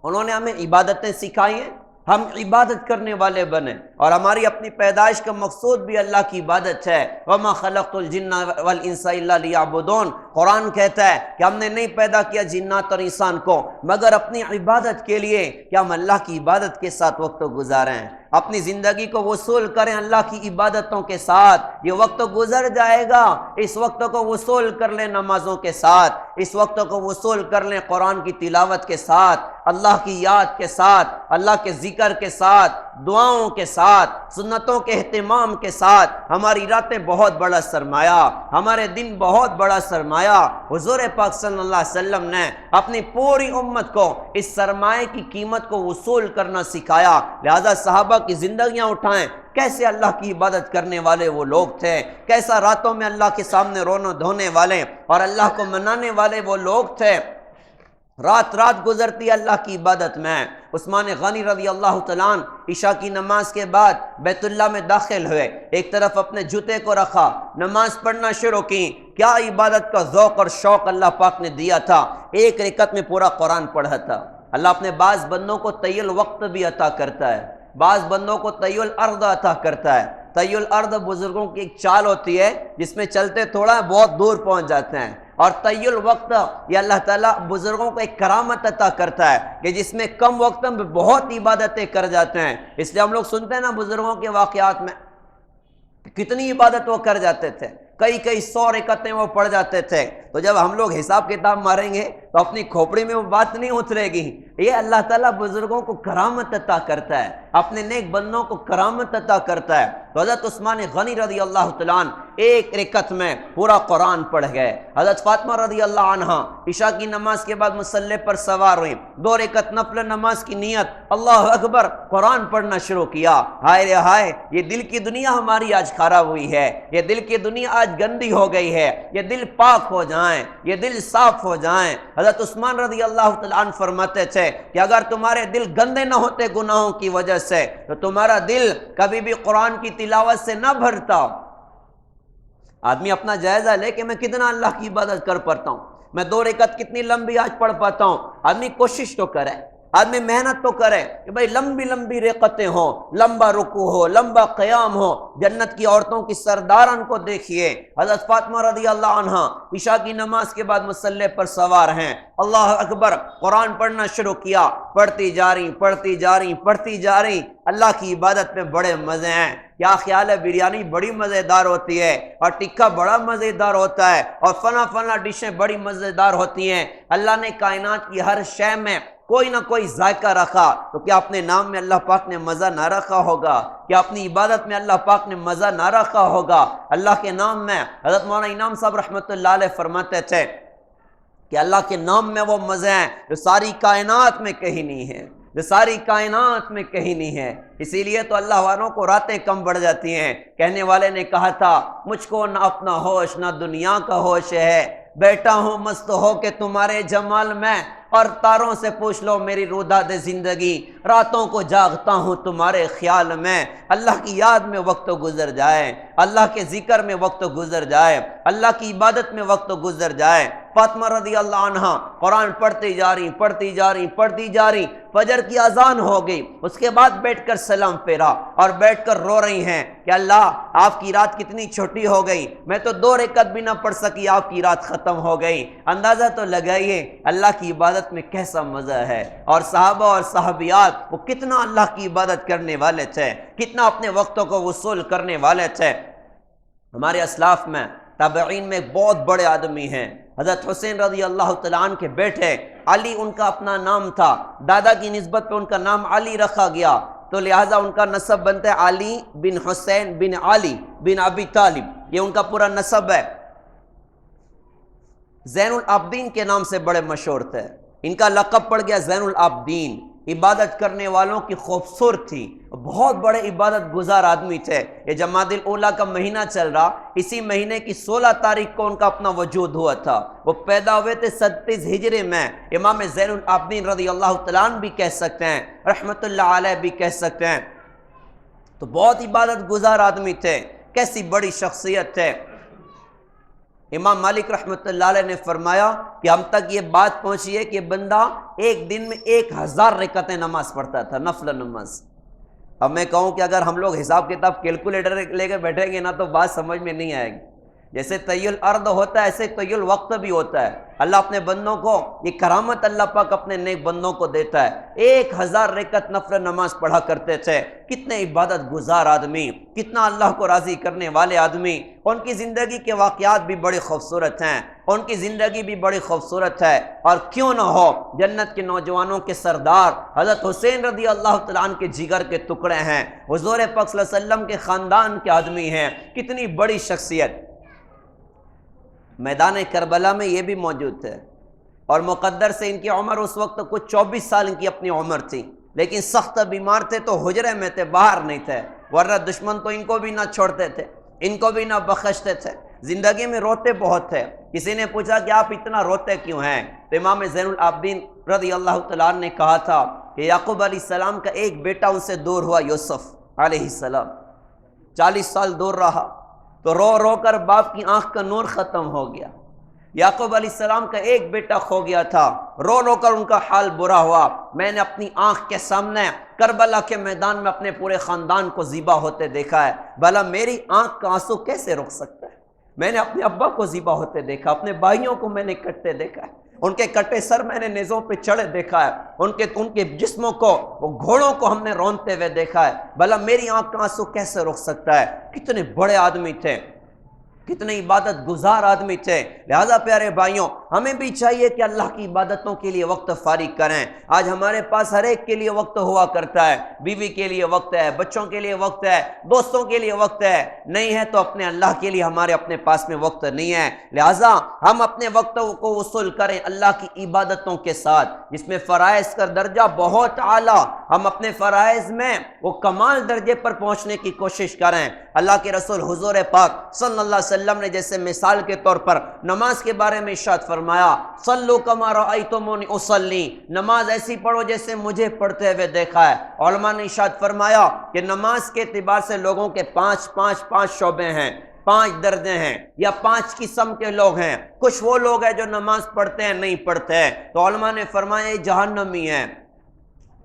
انہوں نے ہمیں عبادتیں سکھائی ہیں، ہم عبادت کرنے والے بنیں، اور ہماری اپنی پیدائش کا مقصود بھی اللہ کی عبادت ہے۔ وَمَا خَلَقْتُ الْجِنَّ وَالْإِنسَ إِلَّا لِيَعْبُدُونَ، قرآن کہتا ہے کہ ہم نے نہیں پیدا کیا جنات اور انسان کو مگر اپنی عبادت کے لیے، کہ ہم اللہ کی عبادت کے ساتھ وقت گزاریں، اپنی زندگی کو وصول کریں اللہ کی عبادتوں کے ساتھ۔ یہ وقت گزر جائے گا، اس وقت کو وصول کر لیں نمازوں کے ساتھ، اس وقت کو وصول کر لیں قرآن کی تلاوت کے ساتھ، اللہ کی یاد کے ساتھ، اللہ کے ذکر کے ساتھ، دعاؤں کے ساتھ، سنتوں کے اہتمام کے ساتھ۔ ہماری راتیں بہت بڑا سرمایہ، ہمارے دن بہت بڑا سرمایہ۔ حضور پاک صلی اللہ علیہ وسلم نے اپنی پوری امت کو اس سرمایہ کی قیمت کو وصول کرنا سکھایا، لہذا صحابہ کی زندگیاں اٹھائیں، کیسے اللہ کی عبادت کرنے والے وہ لوگ تھے، کیسا راتوں میں اللہ کے سامنے رونے دھونے والے اور اللہ کو منانے والے وہ لوگ تھے۔ رات رات گزرتی اللہ کی عبادت میں۔ عثمان غنی رضی اللہ تعالیٰ عنہ عشاء کی نماز کے بعد بیت اللہ میں داخل ہوئے، ایک طرف اپنے جوتے کو رکھا، نماز پڑھنا شروع کی۔ کیا عبادت کا ذوق اور شوق اللہ پاک نے دیا تھا، ایک رکعت میں پورا قرآن پڑھا تھا۔ اللہ اپنے بعض بندوں کو طی الوقت بھی عطا کرتا ہے، بعض بندوں کو طی الارض عطا کرتا ہے۔ طی الارض بزرگوں کی ایک چال ہوتی ہے جس میں چلتے تھوڑا ہے بہت دور پہنچ جاتے ہیں، اور طی الوقت یہ اللہ تعالیٰ بزرگوں کو ایک کرامت عطا کرتا ہے کہ جس میں کم وقت میں بہت عبادتیں کر جاتے ہیں۔ اس لیے ہم لوگ سنتے ہیں نا بزرگوں کے واقعات میں کتنی عبادت وہ کر جاتے تھے، کئی 100 رکعتیں وہ پڑھ جاتے تھے۔ تو جب ہم لوگ حساب کتاب ماریں گے تو اپنی کھوپڑی میں وہ بات نہیں اترے گی۔ یہ اللہ تعالیٰ بزرگوں کو کرامت عطا کرتا ہے، اپنے نیک بندوں کو کرامت عطا کرتا ہے۔ تو حضرت عثمان غنی رضی اللہ تعالیٰ عنہ ایک رکعت میں پورا قرآن پڑھ گئے۔ حضرت فاطمہ رضی اللہ عنہا عشاء کی نماز کے بعد مصلی پر سوار ہوئی، 2 رکعت نفل نماز کی نیت، اللہ اکبر، قرآن پڑھنا شروع کیا۔ ہائے رے ہائے، یہ دل کی دنیا ہماری آج خراب ہوئی ہے، یہ دل کی دنیا آج گندی ہو گئی ہے، یہ دل پاک ہو جائیں، یہ دل صاف ہو جائیں۔ حضرت عثمان رضی اللہ تعالیٰ عنہ فرماتے تھے کہ اگر تمہارے دل گندے نہ ہوتے گناہوں کی وجہ سے تو تمہارا دل کبھی بھی قرآن کی تلاوت سے نہ بھرتا۔ آدمی اپنا جائزہ لے کہ میں کتنا اللہ کی عبادت کر پاتا ہوں، میں 2 رکعت کتنی لمبی آج پڑھ پاتا ہوں۔ آدمی کوشش تو کرے، آدمی محنت تو کرے کہ بھئی لمبی لمبی رکعتیں ہوں، لمبا رکوع ہو، لمبا قیام ہو۔ جنت کی عورتوں کی سردارن کو دیکھیے، حضرت فاطمہ رضی اللہ عنہا عشاء کی نماز کے بعد مصلی پر سوار ہیں، اللہ اکبر، قرآن پڑھنا شروع کیا، پڑھتی جا رہی۔ اللہ کی عبادت میں بڑے مزے ہیں۔ کیا خیال ہے، بریانی بڑی مزیدار ہوتی ہے، اور ٹکا بڑا مزیدار ہوتا ہے، اور فلاں ڈشیں بڑی مزیدار ہوتی ہیں۔ اللہ نے کائنات کی ہر شے میں کوئی نہ کوئی ذائقہ رکھا، تو کیا اپنے نام میں اللہ پاک نے مزہ نہ رکھا ہوگا؟ کیا اپنی عبادت میں اللہ پاک نے مزہ نہ رکھا ہوگا؟ اللہ کے نام میں حضرت مولانا انعام صاحب رحمۃ اللہ علیہ فرماتے تھے کہ اللہ کے نام میں وہ مزے ہیں جو ساری کائنات میں کہیں نہیں ہے، جو ساری کائنات میں کہیں نہیں ہے۔ اسی لیے تو اللہ والوں کو راتیں کم بڑھ جاتی ہیں۔ کہنے والے نے کہا تھا، مجھ کو نہ اپنا ہوش نہ دنیا کا ہوش ہے، بیٹا ہوں مست ہو کے تمہارے جمال میں، اور تاروں سے پوچھ لو میری روداد زندگی، راتوں کو جاگتا ہوں تمہارے خیال میں۔ اللہ کی یاد میں وقت گزر جائے، اللہ کے ذکر میں وقت گزر جائے، اللہ کی عبادت میں وقت گزر جائے۔ فاطمہ رضی اللہ عنہا قرآن پڑھتی جا رہی، فجر کی اذان ہو گئی، اس کے بعد بیٹھ کر سلام پھیرا اور بیٹھ کر رو رہی ہیں کہ اللہ آپ کی رات کتنی چھوٹی ہو گئی، میں تو 2 رکعت بھی نہ پڑھ سکی، آپ کی رات ختم ہو گئی۔ اندازہ تو لگائیے اللہ کی عبادت میں کیسا مزہ ہے، اور صحابہ اور صحابیات وہ کتنا اللہ کی عبادت کرنے والے تھے، کتنا اپنے وقتوں کو وصول کرنے والے تھے۔ ہمارے اسلاف میں تابعین میں ایک بہت بڑے آدمی ہیں، حضرت حسین رضی اللہ تعالیٰ عنہ کے بیٹے علی ان کا اپنا نام تھا، دادا کی نسبت پہ ان کا نام علی رکھا گیا، تو لہٰذا ان کا نسب بنتا ہے علی بن حسین بن علی بن ابی طالب، یہ ان کا پورا نسب ہے۔ زین العابدین کے نام سے بڑے مشہور تھے، ان کا لقب پڑ گیا زین العابدین، عبادت کرنے والوں کی خوبصورت تھی، بہت بڑے عبادت گزار آدمی تھے۔ یہ جمادی الاولیٰ کا مہینہ چل رہا، اسی مہینے کی 16 تاریخ کو ان کا اپنا وجود ہوا تھا۔ وہ پیدا ہوئے تھے 37 ہجری میں۔ امام زین العابدین رضی اللہ تعالیٰ عنہ بھی کہہ سکتے ہیں، رحمت اللہ علیہ بھی کہہ سکتے ہیں۔ تو بہت عبادت گزار آدمی تھے، کیسی بڑی شخصیت تھے۔ امام مالک رحمۃ اللہ علیہ نے فرمایا کہ ہم تک یہ بات پہنچی ہے کہ بندہ ایک دن میں 1000 رکعتیں نماز پڑھتا تھا، نفل نماز۔ اب میں کہوں کہ اگر ہم لوگ حساب کتاب کیلکولیٹر لے کے بیٹھیں گے نا تو بات سمجھ میں نہیں آئے گی۔ جیسے طی الارض ہوتا ہے ایسے طی الوقت بھی ہوتا ہے۔ اللہ اپنے بندوں کو یہ کرامت اللہ پاک اپنے نیک بندوں کو دیتا ہے۔ 1000 رکعت نفل نماز پڑھا کرتے تھے۔ کتنے عبادت گزار آدمی، کتنا اللہ کو راضی کرنے والے آدمی۔ ان کی زندگی کے واقعات بھی بڑی خوبصورت ہیں، ان کی زندگی بھی بڑی خوبصورت ہے۔ اور کیوں نہ ہو، جنت کے نوجوانوں کے سردار حضرت حسین رضی اللہ تعالیٰ عنہ کے جگر کے ٹکڑے ہیں، حضور پاک صلی اللہ علیہ وسلم کے خاندان کے آدمی ہیں۔ کتنی بڑی شخصیت۔ میدان کربلا میں یہ بھی موجود تھے، اور مقدر سے ان کی عمر اس وقت کچھ 24 سال ان کی اپنی عمر تھی، لیکن سخت بیمار تھے تو حجرے میں تھے، باہر نہیں تھے، ورنہ دشمن تو ان کو بھی نہ چھوڑتے تھے، ان کو بھی نہ بخشتے تھے۔ زندگی میں روتے بہت تھے۔ کسی نے پوچھا کہ آپ اتنا روتے کیوں ہیں؟ تو امام زین العابدین رضی اللہ تعالیٰ عنہ نے کہا تھا کہ یعقوب علیہ السلام کا ایک بیٹا ان سے دور ہوا، یوسف علیہ السلام 40 سال دور رہا، تو رو رو کر باپ کی آنکھ کا نور ختم ہو گیا۔ یعقوب علیہ السلام کا ایک بیٹا کھو گیا تھا، رو رو کر ان کا حال برا ہوا۔ میں نے اپنی آنکھ کے سامنے کربلا کے میدان میں اپنے پورے خاندان کو ذبح ہوتے دیکھا ہے، بھلا میری آنکھ کا آنسو کیسے رک سکتا ہے؟ میں نے اپنے ابا کو ذبح ہوتے دیکھا، اپنے بھائیوں کو میں نے کٹتے دیکھا ہے، ان کے کٹے سر میں نے نیزوں پہ چڑھے دیکھا ہے، ان کے جسموں کو، وہ گھوڑوں کو ہم نے رونتے ہوئے دیکھا ہے، بھلا میری آنکھ کا آنسو کیسے رک سکتا ہے؟ کتنے بڑے آدمی تھے، کتنے عبادت گزار آدمی تھے۔ لہذا پیارے بھائیوں، ہمیں بھی چاہیے کہ اللہ کی عبادتوں کے لیے وقت فارغ کریں۔ آج ہمارے پاس ہر ایک کے لیے وقت ہوا کرتا ہے، بیوی کے لیے وقت ہے، بچوں کے لیے وقت ہے، دوستوں کے لیے وقت ہے، نہیں ہے تو اپنے اللہ کے لیے ہمارے اپنے پاس میں وقت نہیں ہے۔ لہذا ہم اپنے وقت کو وصول کریں اللہ کی عبادتوں کے ساتھ، جس میں فرائض کا درجہ بہت اعلیٰ، ہم اپنے فرائض میں وہ کمال درجے پر پہنچنے کی کوشش کریں۔ اللہ کے رسول حضور پاک صلی اللہ علیہ وسلم نے جیسے مثال کے طور پر نماز کے بارے میں ارشاد فرمایا، صلو کما رأیتمونی اصلی، نماز ایسی پڑھو جیسے مجھے پڑھتے ہوئے دیکھا ہے۔ علماء نے ارشاد فرمایا کہ نماز کے اعتبار سے لوگوں کے پانچ شعبے ہیں، 5 درجے ہیں، یا 5 قسم کے لوگ ہیں۔ کچھ وہ لوگ ہیں جو نماز پڑھتے ہیں نہیں پڑھتے ہیں، تو علماء نے فرمایا یہ جہنمی ہیں،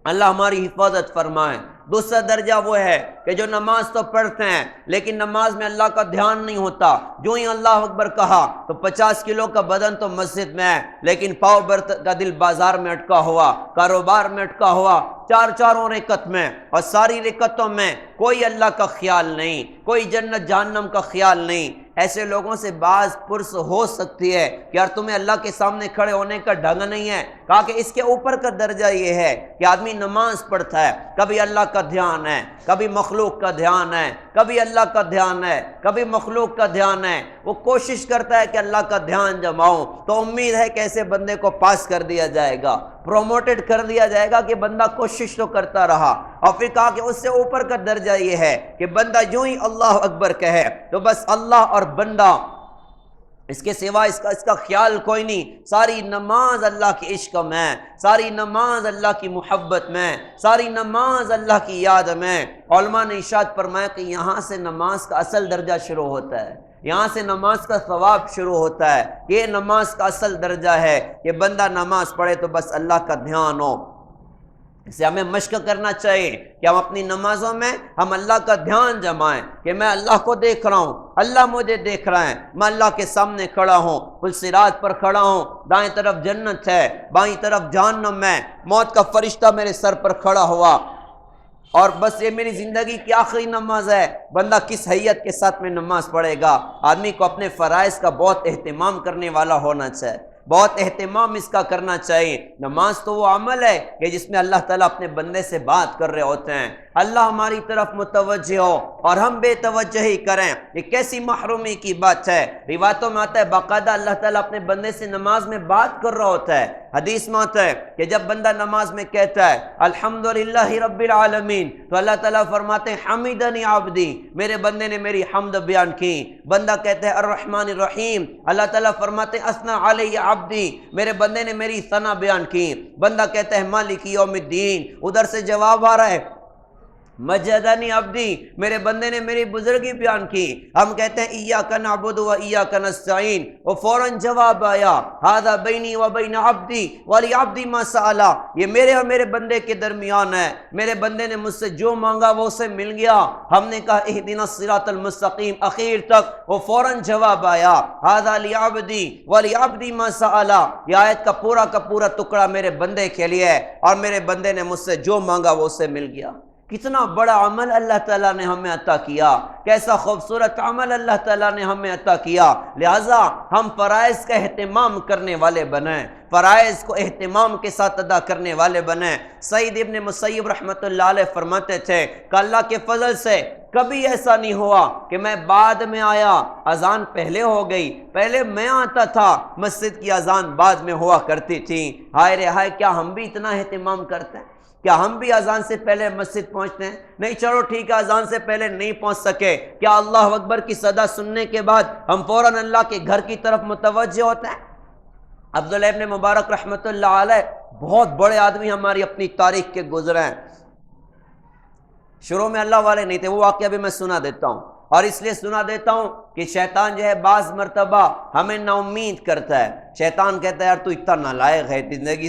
اللہ ہماری حفاظت فرمائے۔ دوسرا درجہ وہ ہے کہ جو نماز تو پڑھتے ہیں لیکن نماز میں اللہ کا دھیان نہیں ہوتا، جو ہی اللہ اکبر کہا تو 50 کلو کا بدن تو مسجد میں ہے لیکن پاؤ بھر کا دل بازار میں اٹکا ہوا، کاروبار میں اٹکا ہوا، چاروں رکعت میں، اور ساری رکعتوں میں کوئی اللہ کا خیال نہیں، کوئی جنت جہنم کا خیال نہیں۔ ایسے لوگوں سے بعض پرس ہو سکتی ہے کہ یار تمہیں اللہ کے سامنے کھڑے ہونے کا ڈھنگ نہیں ہے، کہا کہ اس کے اوپر کا درجہ یہ ہے کہ آدمی نماز پڑھتا ہے، کبھی اللہ کا دھیان ہے، کبھی مخلوق کا دھیان ہے، کبھی اللہ کا دھیان ہے، کبھی مخلوق کا دھیان ہے، وہ کوشش کرتا ہے کہ اللہ کا دھیان جماؤں، تو امید ہے کہ ایسے بندے کو پاس کر دیا جائے گا، پروموٹڈ کر دیا جائے گا کہ بندہ کوشش تو کرتا رہا۔ اور پھر کہا کہ اس سے اوپر کا درجہ یہ ہے کہ بندہ یوں ہی اللہ اکبر کہے تو بس اللہ اور بندہ، اس کے سوا اس کا خیال کوئی نہیں، ساری نماز اللہ کے عشق میں، ساری نماز اللہ کی محبت میں، ساری نماز اللہ کی یاد میں۔ علماء نے ارشاد فرمایا کہ یہاں سے نماز کا اصل درجہ شروع ہوتا ہے، یہاں سے نماز کا ثواب شروع ہوتا ہے۔ یہ نماز کا اصل درجہ ہے کہ بندہ نماز پڑھے تو بس اللہ کا دھیان ہو۔ اسے ہمیں مشق کرنا چاہیے کہ ہم اپنی نمازوں میں ہم اللہ کا دھیان جمائیں کہ میں اللہ کو دیکھ رہا ہوں، اللہ مجھے دیکھ رہا ہے، میں اللہ کے سامنے کھڑا ہوں، پل صراط پر کھڑا ہوں، دائیں طرف جنت ہے، بائیں طرف جہنم ہے، موت کا فرشتہ میرے سر پر کھڑا ہوا، اور بس یہ میری زندگی کی آخری نماز ہے۔ بندہ کس حیت کے ساتھ میں نماز پڑھے گا؟ آدمی کو اپنے فرائض کا بہت اہتمام کرنے والا ہونا چاہیے۔ بہت اہتمام اس کا کرنا چاہیے۔ نماز تو وہ عمل ہے کہ جس میں اللہ تعالیٰ اپنے بندے سے بات کر رہے ہوتے ہیں، اللہ ہماری طرف متوجہ ہو اور ہم بے توجہی کریں، یہ کیسی محرومی کی بات ہے۔ روایتوں میں آتا ہے باقاعدہ اللہ تعالیٰ اپنے بندے سے نماز میں بات کر رہا ہوتا ہے۔ حدیث میں آتا ہے کہ جب بندہ نماز میں کہتا ہے الحمدللہ رب العالمین، تو اللہ تعالیٰ فرماتے ہیں حمیدنی عبدی، میرے بندے نے میری حمد بیان کی۔ بندہ کہتا ہے الرحمن الرحیم، اللہ تعالیٰ فرماتے ہیں اثنا علی عبدی، میرے بندے نے میری ثنا بیان کی۔ بندہ کہتا ہے مالک یوم الدین، ادھر سے جواب آ رہا ہے مجدنی عبدی، میرے بندے نے میری بزرگی بیان کی۔ ہم کہتے ہیں ایاک نعبد و ایاک نستعین، وہ فوراً جواب آیا ھذا بینی و بین عبدی ولعبدی ما سأل، یہ میرے اور میرے بندے کے درمیان ہے، میرے بندے نے مجھ سے جو مانگا وہ اسے مل گیا۔ ہم نے کہا اہدنا الصراط المستقیم، اخیر تک وہ فوراً جواب آیا ھذا لعبدی ولعبدی ما سأل، یہ آیت کا پورا ٹکڑا میرے بندے کے لیے ہے اور میرے بندے نے مجھ سے جو مانگا وہ اسے مل گیا۔ کتنا بڑا عمل اللہ تعالیٰ نے ہمیں عطا کیا، کیسا خوبصورت عمل اللہ تعالیٰ نے ہمیں عطا کیا۔ لہٰذا ہم فرائض کا اہتمام کرنے والے بنیں، فرائض کو اہتمام کے ساتھ ادا کرنے والے بنیں۔ سعید ابن مسیب رحمۃ اللہ علیہ فرماتے تھے کہ اللہ کے فضل سے کبھی ایسا نہیں ہوا کہ میں بعد میں آیا، اذان پہلے ہو گئی، پہلے میں آتا تھا، مسجد کی اذان بعد میں ہوا کرتی تھی۔ ہائے رے ہائے، کیا ہم بھی اتنا اہتمام کرتے ہیں؟ کیا ہم بھی اذان سے پہلے مسجد پہنچتے ہیں؟ نہیں، چلو ٹھیک ہے، اذان سے پہلے نہیں پہنچ سکے، کیا اللہ اکبر کی صدا سننے کے بعد ہم فوراً اللہ کے گھر کی طرف متوجہ ہوتے ہیں؟ عبداللہ ابن مبارک رحمۃ اللہ علیہ بہت بڑے آدمی ہماری اپنی تاریخ کے گزرے ہیں۔ شروع میں اللہ والے نہیں تھے، وہ واقعہ بھی میں سنا دیتا ہوں، اور اس لیے سنا دیتا ہوں کہ شیطان جو ہے بعض مرتبہ ہمیں نا امید کرتا ہے۔ شیطان کہتا ہے یار تو اتنا نالائق ہے،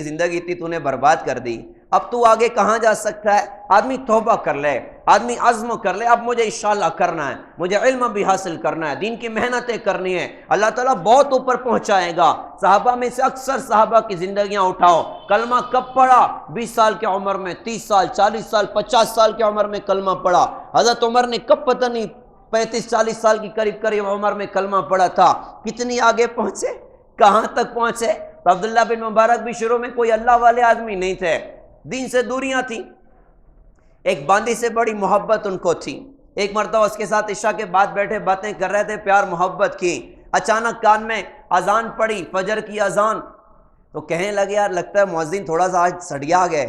زندگی اتنی تو نے برباد کر دی، اب تو آگے کہاں جا سکتا ہے؟ آدمی توبہ کر لے، آدمی عزم کر لے، اب مجھے انشاءاللہ کرنا ہے، مجھے علم بھی حاصل کرنا ہے، دین کی محنتیں کرنی ہے، اللہ تعالیٰ بہت اوپر پہنچائے گا۔ صحابہ میں سے اکثر صحابہ کی زندگیاں اٹھاؤ، کلمہ کب پڑھا؟ 20 سال کی عمر میں، 30 سال، 40 سال، 50 سال کی عمر میں کلمہ پڑھا۔ حضرت عمر نے کب پتہ نہیں 35-40 سال کی قریب عمر میں کلمہ پڑھا تھا، کتنی آگے پہنچے، کہاں تک پہنچے۔ تو عبداللہ بن مبارک بھی شروع میں کوئی اللہ والے آدمی نہیں تھے، دین سے دوریاں تھیں، ایک باندی سے بڑی محبت ان کو تھی۔ ایک مرتبہ اس کے ساتھ عشاء کے بعد بیٹھے باتیں کر رہے تھے، پیار محبت کی، اچانک کان میں اذان پڑی، فجر کی اذان، تو کہنے لگے یار لگتا ہے مؤذن تھوڑا سا آج سڑیا گئے۔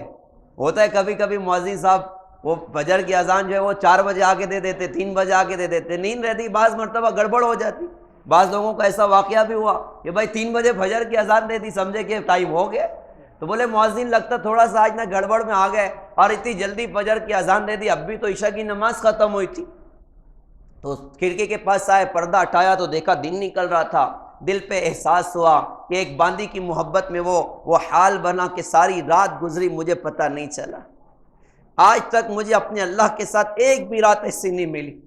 ہوتا ہے کبھی کبھی مؤذن صاحب وہ فجر کی اذان جو ہے وہ 4 بجے آگے دے دیتے، 3 بجے آگے دے دیتے، نیند رہتی، بعض مرتبہ گڑبڑ ہو جاتی۔ بعض لوگوں کا ایسا واقعہ بھی ہوا کہ بھائی 3 بجے فجر کی اذان دے دی، سمجھے کہ ٹائم ہو گیا، تو بولے مؤذن لگتا تھوڑا سا آج نہ گڑبڑ میں آ گئے اور اتنی جلدی فجر کی اذان دے دی، اب بھی تو عشاء کی نماز ختم ہوئی تھی۔ تو کھڑکی کے پاس آئے، پردہ ہٹایا تو دیکھا دن نکل رہا تھا۔ دل پہ احساس ہوا کہ ایک باندی کی محبت میں وہ حال بنا کہ ساری رات گزری، مجھے پتہ نہیں چلا۔ آج تک مجھے اپنے اللہ کے ساتھ ایک بھی رات ایسی نہیں ملی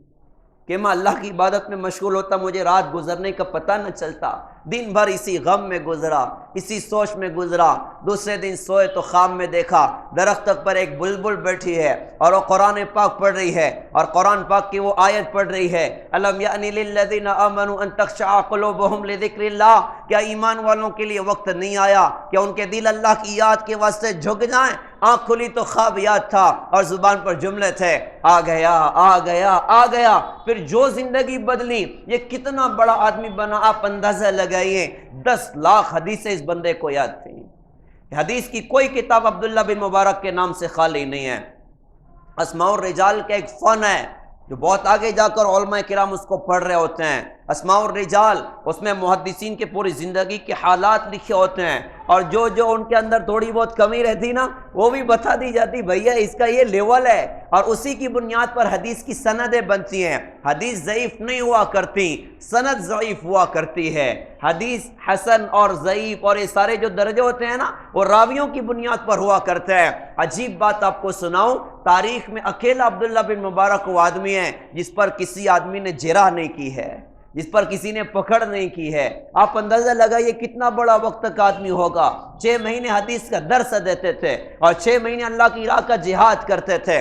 کہ میں اللہ کی عبادت میں مشغول ہوتا، مجھے رات گزرنے کا پتہ نہ چلتا، دن بھر اسی غم میں گزرا، اسی سوچ میں گزرا۔ دوسرے دن سوئے تو خواب میں دیکھا درخت پر ایک بلبل بیٹھی ہے اور وہ قرآن پاک پڑھ رہی ہے، اور قرآن پاک کی وہ آیت پڑھ رہی ہے الم یأن للذین آمنوا ان تخشع قلوبہم لذکر اللہ، کیا ایمان والوں کے لیے وقت نہیں آیا کہ ان کے دل اللہ کی یاد کے واسطے جھک جائیں؟ آنکھ کھلی تو خواب یاد تھا اور زبان پر جملے تھے، آ گیا آ گیا آ گیا۔ پھر جو زندگی بدلی، یہ کتنا بڑا آدمی بنا، آپ اندازہ لگائیے۔ 10 لاکھ حدیثیں اس بندے کو یاد تھیں۔ حدیث کی کوئی کتاب عبداللہ بن مبارک کے نام سے خالی نہیں ہے۔ اسماء الرجال کا ایک فن ہے جو بہت آگے جا کر علماء کرام اس کو پڑھ رہے ہوتے ہیں۔ اسماء الرجال، اس میں محدثین کے پوری زندگی کے حالات لکھے ہوتے ہیں، اور جو ان کے اندر تھوڑی بہت کمی رہتی نا وہ بھی بتا دی جاتی، بھیا اس کا یہ لیول ہے، اور اسی کی بنیاد پر حدیث کی سندیں بنتی ہیں۔ حدیث ضعیف نہیں ہوا کرتی، سند ضعیف ہوا کرتی ہے۔ حدیث حسن اور ضعیف اور یہ سارے جو درجے ہوتے ہیں نا وہ راویوں کی بنیاد پر ہوا کرتے ہیں۔ عجیب بات آپ کو سناؤں، تاریخ میں اکیلا عبداللہ بن مبارک وہ آدمی ہے جس پر کسی آدمی نے جرح نہیں کی ہے، جس پر کسی نے پکڑ نہیں کی ہے۔ آپ اندازہ لگائیے کتنا بڑا وقت کا آدمی ہوگا۔ 6 مہینے حدیث کا درس دیتے تھے اور 6 مہینے اللہ کی راہ کا جہاد کرتے تھے۔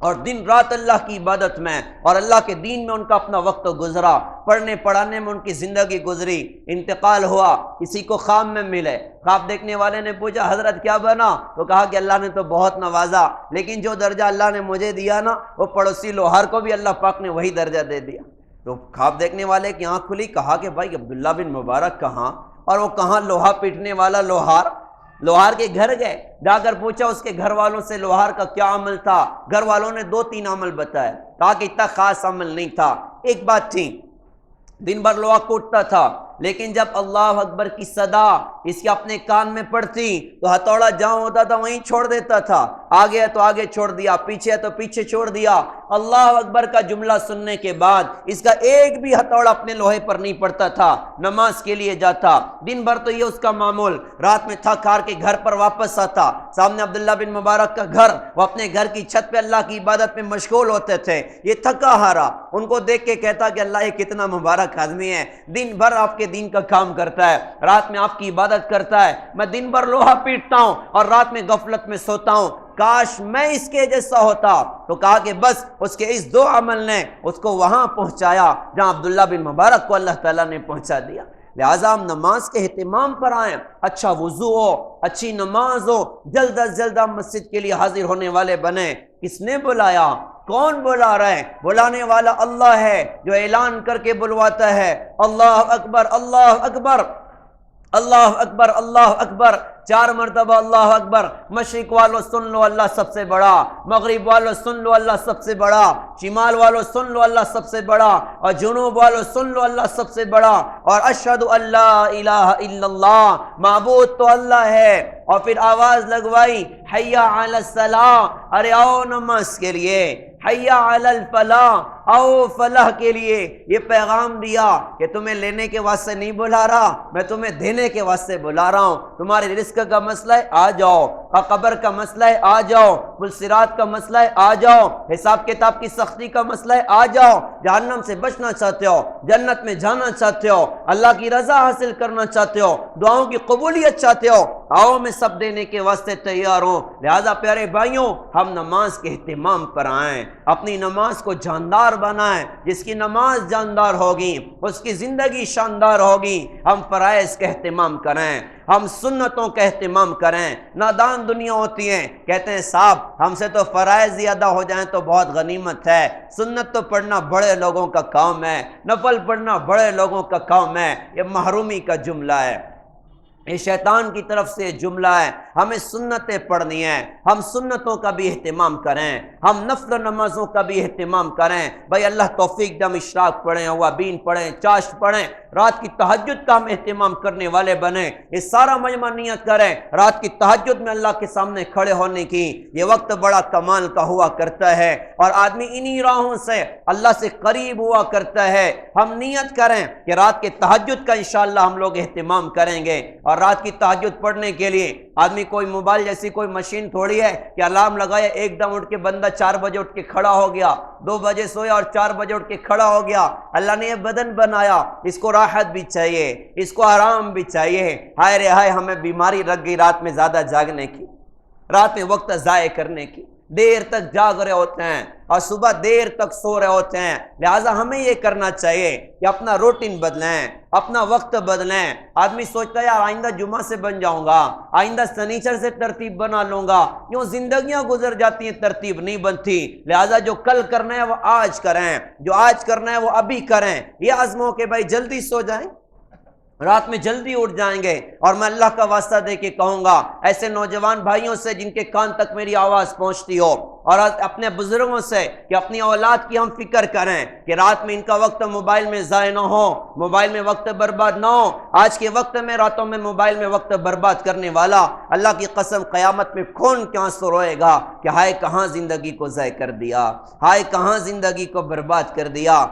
اور دن رات اللہ کی عبادت میں اور اللہ کے دین میں ان کا اپنا وقت گزرا، پڑھنے پڑھانے میں ان کی زندگی گزری، انتقال ہوا، کسی کو خواب میں ملے، خواب دیکھنے والے نے پوچھا حضرت کیا بنا؟ تو کہا کہ اللہ نے تو بہت نوازا، لیکن جو درجہ اللہ نے مجھے دیا نا وہ پڑوسی لوہار کو بھی اللہ پاک نے وہی درجہ دے دیا۔ تو خواب دیکھنے والے کی آنکھ کھلی، کہا کہ بھائی عبداللہ بن مبارک کہاں؟ اور وہ کہاں؟ لوہا پیٹنے والا لوہار کے گھر گئے، جا کر پوچھا اس کے گھر والوں سے لوہار کا کیا عمل تھا؟ گھر والوں نے 2-3 عمل بتائے، کہا کہ اتنا خاص عمل نہیں تھا۔ ایک بات تھی، دن بھر لوہا کوٹتا تھا، لیکن جب اللہ اکبر کی صدا اس کے اپنے کان میں پڑتی تو ہتھوڑا جہاں ہوتا تھا وہیں چھوڑ دیتا تھا، آگے ہے تو آگے چھوڑ دیا، پیچھے ہے تو پیچھے چھوڑ دیا۔ اللہ اکبر کا جملہ سننے کے بعد اس کا ایک بھی ہتھوڑا اپنے لوہے پر نہیں پڑتا تھا، نماز کے لیے جاتا، دن بھر تو یہ اس کا معمول، رات میں تھک ہار کے گھر پر واپس آتا، سامنے عبداللہ بن مبارک کا گھر، وہ اپنے گھر کی چھت پہ اللہ کی عبادت میں مشغول ہوتے تھے، یہ تھکا ہارا، ان کو دیکھ کے کہتا کہ اللہ یہ کتنا مبارک آدمی ہے، دن بھر آپ کے دین کا کام کرتا ہے، رات میں آپ کی عبادت کرتا ہے، میں دن بھر لوہا پیٹتا ہوں اور رات میں غفلت میں سوتا ہوں، کاش میں اس کے جیسا ہوتا۔ تو کہا کہ بس اس کے اس 2 عمل نے اس کو وہاں پہنچایا جہاں عبداللہ بن مبارک کو اللہ تعالیٰ نے پہنچا دیا۔ لہٰذا ہم نماز کے اہتمام پر آئیں، اچھا وضو ہو، اچھی نماز ہو، جلد از جلد ہم مسجد کے لیے حاضر ہونے والے بنیں۔ کس نے بلایا؟ کون بلا رہا ہے؟ بلانے والا اللہ ہے جو اعلان کر کے بلواتا ہے، اللہ اکبر اللہ اکبر اللہ اکبر اللہ اکبر، 4 مرتبہ اللہ اکبر۔ مشرق والو سن لو اللہ سب سے بڑا، مغرب والو سن لو اللہ سب سے بڑا، شمال والو سن لو اللہ سب سے بڑا، اور جنوب والو سن لو اللہ سب سے بڑا، اور اشہد ان لا الہ الا اللہ، معبود تو اللہ ہے۔ اور پھر آواز لگوائی، حی علی الصلاۃ، ارے آؤ نماز کے لیے، حی علی الفلاح، آؤ فلاح کے لیے۔ یہ پیغام دیا کہ تمہیں لینے کے واسطے نہیں بلا رہا، میں تمہیں دینے کے واسطے بلا رہا ہوں۔ تمہارے رزق کا مسئلہ ہے آ جاؤ، قبر کا مسئلہ ہے آ جاؤ، پل صراط کا مسئلہ ہے آ جاؤ، حساب کتاب کی سختی کا مسئلہ ہے آ جاؤ، جہنم سے بچنا چاہتے ہو، جنت میں جانا چاہتے ہو، اللہ کی رضا حاصل کرنا چاہتے ہو، دعاؤں کی قبولیت چاہتے ہو، آؤ میں سب دینے کے واسطے تیار ہوں۔ لہذا پیارے بھائیوں، ہم نماز کے اہتمام پر آئیں، اپنی نماز کو جاندار بنائیں۔ جس کی نماز جاندار ہوگی اس کی زندگی شاندار ہوگی۔ ہم فرائض کا اہتمام کریں، ہم سنتوں کا اہتمام کریں۔ نادان دنیا ہوتی ہیں، کہتے ہیں صاحب ہم سے تو فرائض زیادہ ہو جائیں تو بہت غنیمت ہے، سنت تو پڑھنا بڑے لوگوں کا کام ہے، نفل پڑھنا بڑے لوگوں کا کام ہے۔ یہ محرومی کا جملہ ہے، یہ شیطان کی طرف سے جملہ ہے۔ ہمیں سنتیں پڑھنی ہیں، ہم سنتوں کا بھی اہتمام کریں، ہم نفل نمازوں کا بھی اہتمام کریں۔ بھائی اللہ توفیق دے، ہم اشراق پڑھیں، اوابین پڑھیں، چاشت پڑھیں، رات کی تہجد کا ہم اہتمام کرنے والے بنیں۔ یہ سارا مجمع نیت کریں رات کی تہجد میں اللہ کے سامنے کھڑے ہونے کی۔ یہ وقت بڑا کمال کا ہوا کرتا ہے اور آدمی انہی راہوں سے اللہ سے قریب ہوا کرتا ہے۔ ہم نیت کریں کہ رات کے تہجد کا انشاءاللہ ہم لوگ اہتمام کریں گے، اور رات کی تہجد پڑھنے کے لیے آدمی کوئی موبائل جیسی کوئی مشین تھوڑی ہے کہ الارم لگایا ایک دم اٹھ کے بندہ 4 بجے اٹھ کے کھڑا ہو گیا، 2 بجے سویا اور 4 بجے اٹھ کے کھڑا ہو گیا۔ اللہ نے یہ بدن بنایا، اس کو راحت بھی چاہیے، اس کو آرام بھی چاہیے۔ ہائے رے ہائے، ہمیں بیماری لگ گئی رات میں زیادہ جاگنے کی، رات میں وقت ضائع کرنے کی، دیر تک جاگ رہے ہوتے ہیں اور صبح دیر تک سو رہے ہوتے ہیں۔ لہٰذا ہمیں یہ کرنا چاہیے کہ اپنا روٹین بدلیں، اپنا وقت بدلیں۔ آدمی سوچتا ہے یار آئندہ جمعہ سے بن جاؤں گا، آئندہ سنیچر سے ترتیب بنا لوں گا، یوں زندگیاں گزر جاتی ہیں، ترتیب نہیں بنتی۔ لہٰذا جو کل کرنا ہے وہ آج کریں، جو آج کرنا ہے وہ ابھی کریں۔ یہ عزموں کہ بھائی جلدی سو جائیں، رات میں جلدی اٹھ جائیں گے۔ اور میں اللہ کا واسطہ دے کے کہوں گا ایسے نوجوان بھائیوں سے جن کے کان تک میری آواز پہنچتی ہو، اور اپنے بزرگوں سے کہ اپنی اولاد کی ہم فکر کریں کہ رات میں ان کا وقت موبائل میں ضائع نہ ہو، موبائل میں وقت برباد نہ ہو۔ آج کے وقت میں راتوں میں موبائل میں وقت برباد کرنے والا اللہ کی قسم قیامت میں کون کیا آنسو روئے گا کہ ہائے کہاں زندگی کو ضائع کر دیا، ہائے کہاں زندگی کو برباد کر دیا۔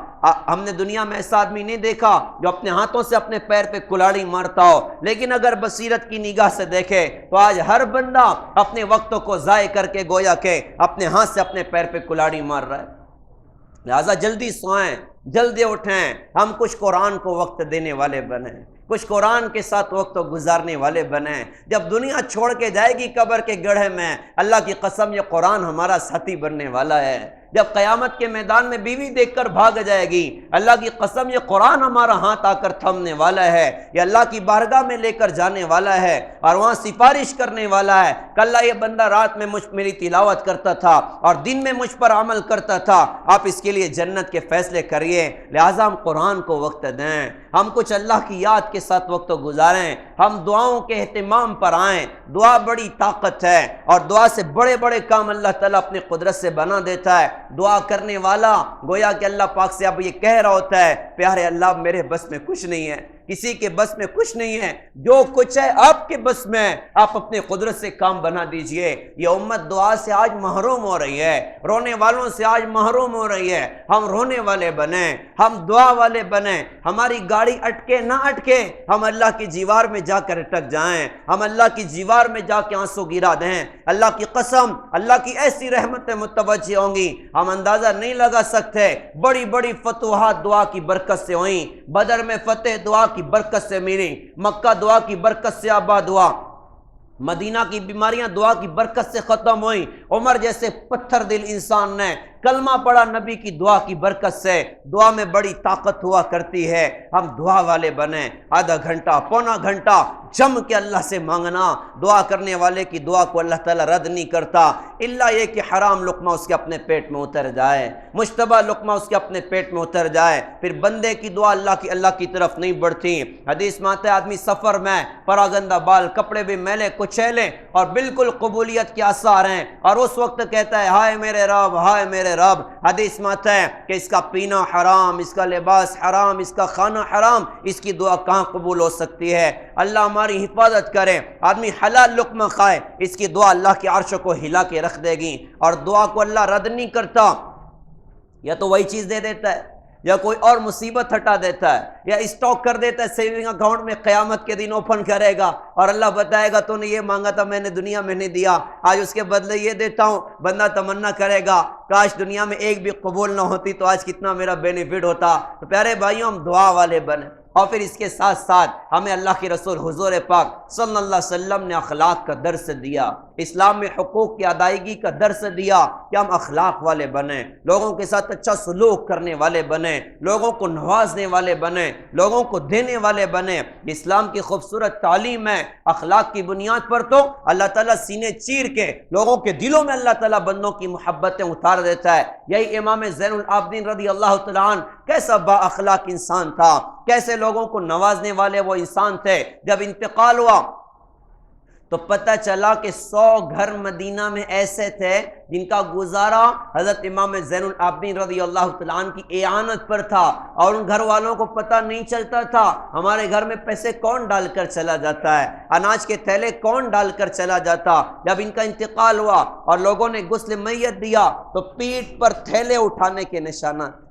ہم نے دنیا میں ایسا آدمی نہیں دیکھا جو اپنے ہاتھوں سے اپنے پیر پہ کلاڑی مارتا ہو، لیکن اگر بصیرت کی نگاہ سے دیکھے تو آج ہر بندہ اپنے وقتوں کو ضائع کر کے گویا کہ اپنے ہاتھ سے اپنے پیر پہ کلاڑی مار رہا ہے۔ لہذا جلدی سوئیں، جلدی اٹھیں، ہم کچھ قرآن کو وقت دینے والے بنیں، کچھ قرآن کے ساتھ وقت گزارنے والے بنیں۔ جب دنیا چھوڑ کے جائے گی قبر کے گڑھے میں، اللہ کی قسم یہ قرآن ہمارا ساتھی بننے والا ہے۔ جب قیامت کے میدان میں بیوی دیکھ کر بھاگ جائے گی، اللہ کی قسم یہ قرآن ہمارا ہاتھ آ کر تھمنے والا ہے، یہ اللہ کی بارگاہ میں لے کر جانے والا ہے اور وہاں سفارش کرنے والا ہے کہ اللہ یہ بندہ رات میں میری تلاوت کرتا تھا اور دن میں مجھ پر عمل کرتا تھا، آپ اس کے لیے جنت کے فیصلے کریے۔ لہٰذا ہم قرآن کو وقت دیں، ہم کچھ اللہ کی یاد کے ساتھ وقت گزاریں، ہم دعاؤں کے اہتمام پر آئیں۔ دعا بڑی طاقت ہے اور دعا سے بڑے بڑے کام اللہ تعالیٰ اپنی قدرت سے بنا دیتا ہے۔ دعا کرنے والا گویا کہ اللہ پاک سے اب یہ کہہ رہا ہوتا ہے، پیارے اللہ میرے بس میں کچھ نہیں ہے، کسی کے بس میں کچھ نہیں ہے، جو کچھ ہے آپ کے بس میں، آپ اپنے قدرت سے کام بنا دیجئے۔ یہ امت دعا سے آج محروم ہو رہی ہے، رونے والوں سے آج محروم ہو رہی ہے۔ ہم رونے والے بنیں، ہم دعا والے بنیں، ہماری گاڑی اٹکے نہ اٹکے، ہم اللہ کی جیوار میں جا کر اٹک جائیں، ہم اللہ کی جیوار میں جا کے آنسو گرا دیں۔ اللہ کی قسم اللہ کی ایسی رحمتیں متوجہ ہوں گی ہم اندازہ نہیں لگا سکتے۔ بڑی بڑی فتوحات دعا کی برکت سے ہوئیں، بدر میں فتح دعا کی برکت سے ملی، مکہ دعا کی برکت سے آباد ہوا، مدینہ کی بیماریاں دعا کی برکت سے ختم ہوئیں، عمر جیسے پتھر دل انسان نے کلمہ پڑھا نبی کی دعا کی برکت سے۔ دعا میں بڑی طاقت ہوا کرتی ہے، ہم دعا والے بنیں۔ آدھا گھنٹہ پونا گھنٹہ جم کے اللہ سے مانگنا، دعا کرنے والے کی دعا کو اللہ تعالیٰ رد نہیں کرتا، الا یہ کہ حرام لقمہ اس کے اپنے پیٹ میں اتر جائے، مشتبہ لقمہ اس کے اپنے پیٹ میں اتر جائے، پھر بندے کی دعا اللہ کی طرف نہیں بڑھتی۔ حدیث میں آتا ہے آدمی سفر میں پراگندہ بال، کپڑے بھی میلے کچیلے اور بالکل قبولیت کے آثار ہیں، اور اس وقت کہتا ہے ہائے میرے رب، ہائے میرے رب۔ حدیث میں آتا ہے کہ اس کا پینا حرام، اس کا لباس حرام، اس کا کھانا حرام، اس کی دعا کہاں قبول ہو سکتی ہے؟ اللہ ہماری حفاظت کرے۔ آدمی حلال لقمہ کھائے، اس کی دعا اللہ کے عرش کو ہلا کے رکھ دے گی، اور دعا کو اللہ رد نہیں کرتا، یا تو وہی چیز دے دیتا ہے یا کوئی اور مصیبت ہٹا دیتا ہے، یا اسٹاک کر دیتا ہے سیونگ اکاؤنٹ میں، قیامت کے دن اوپن کرے گا اور اللہ بتائے گا تو نے یہ مانگا تھا میں نے دنیا میں نہیں دیا، آج اس کے بدلے یہ دیتا ہوں۔ بندہ تمنا کرے گا کاش دنیا میں ایک بھی قبول نہ ہوتی تو آج کتنا میرا بینیفٹ ہوتا۔ تو پیارے بھائیوں ہم دعا والے بنیں، اور پھر اس کے ساتھ ساتھ ہمیں اللہ کے رسول حضور پاک صلی اللہ علیہ وسلم نے اخلاق کا درس دیا، اسلام میں حقوق کی ادائیگی کا درس دیا کہ ہم اخلاق والے بنیں، لوگوں کے ساتھ اچھا سلوک کرنے والے بنیں، لوگوں کو نوازنے والے بنیں، لوگوں کو دینے والے بنیں۔ اسلام کی خوبصورت تعلیم ہے، اخلاق کی بنیاد پر تو اللہ تعالیٰ سینے چیر کے لوگوں کے دلوں میں اللہ تعالیٰ بندوں کی محبتیں اتار دیتا ہے۔ یہی امام زین العابدین رضی اللہ تعالیٰ عنہ کیسا با اخلاق انسان تھا، کیسے لوگوں کو نوازنے والے وہ انسان تھے۔ جب انتقال ہوا تو پتہ چلا کہ 100 گھر مدینہ میں ایسے تھے جن کا گزارا حضرت امام زین العابدین رضی اللہ تعالیٰ عنہ کی اعانت پر تھا، اور ان گھر والوں کو پتہ نہیں چلتا تھا ہمارے گھر میں پیسے کون ڈال کر چلا جاتا ہے، اناج کے تھیلے کون ڈال کر چلا جاتا۔ جب ان کا انتقال ہوا اور لوگوں نے غسل میت دیا تو پیٹھ پر تھیلے اٹھانے کے نشانات،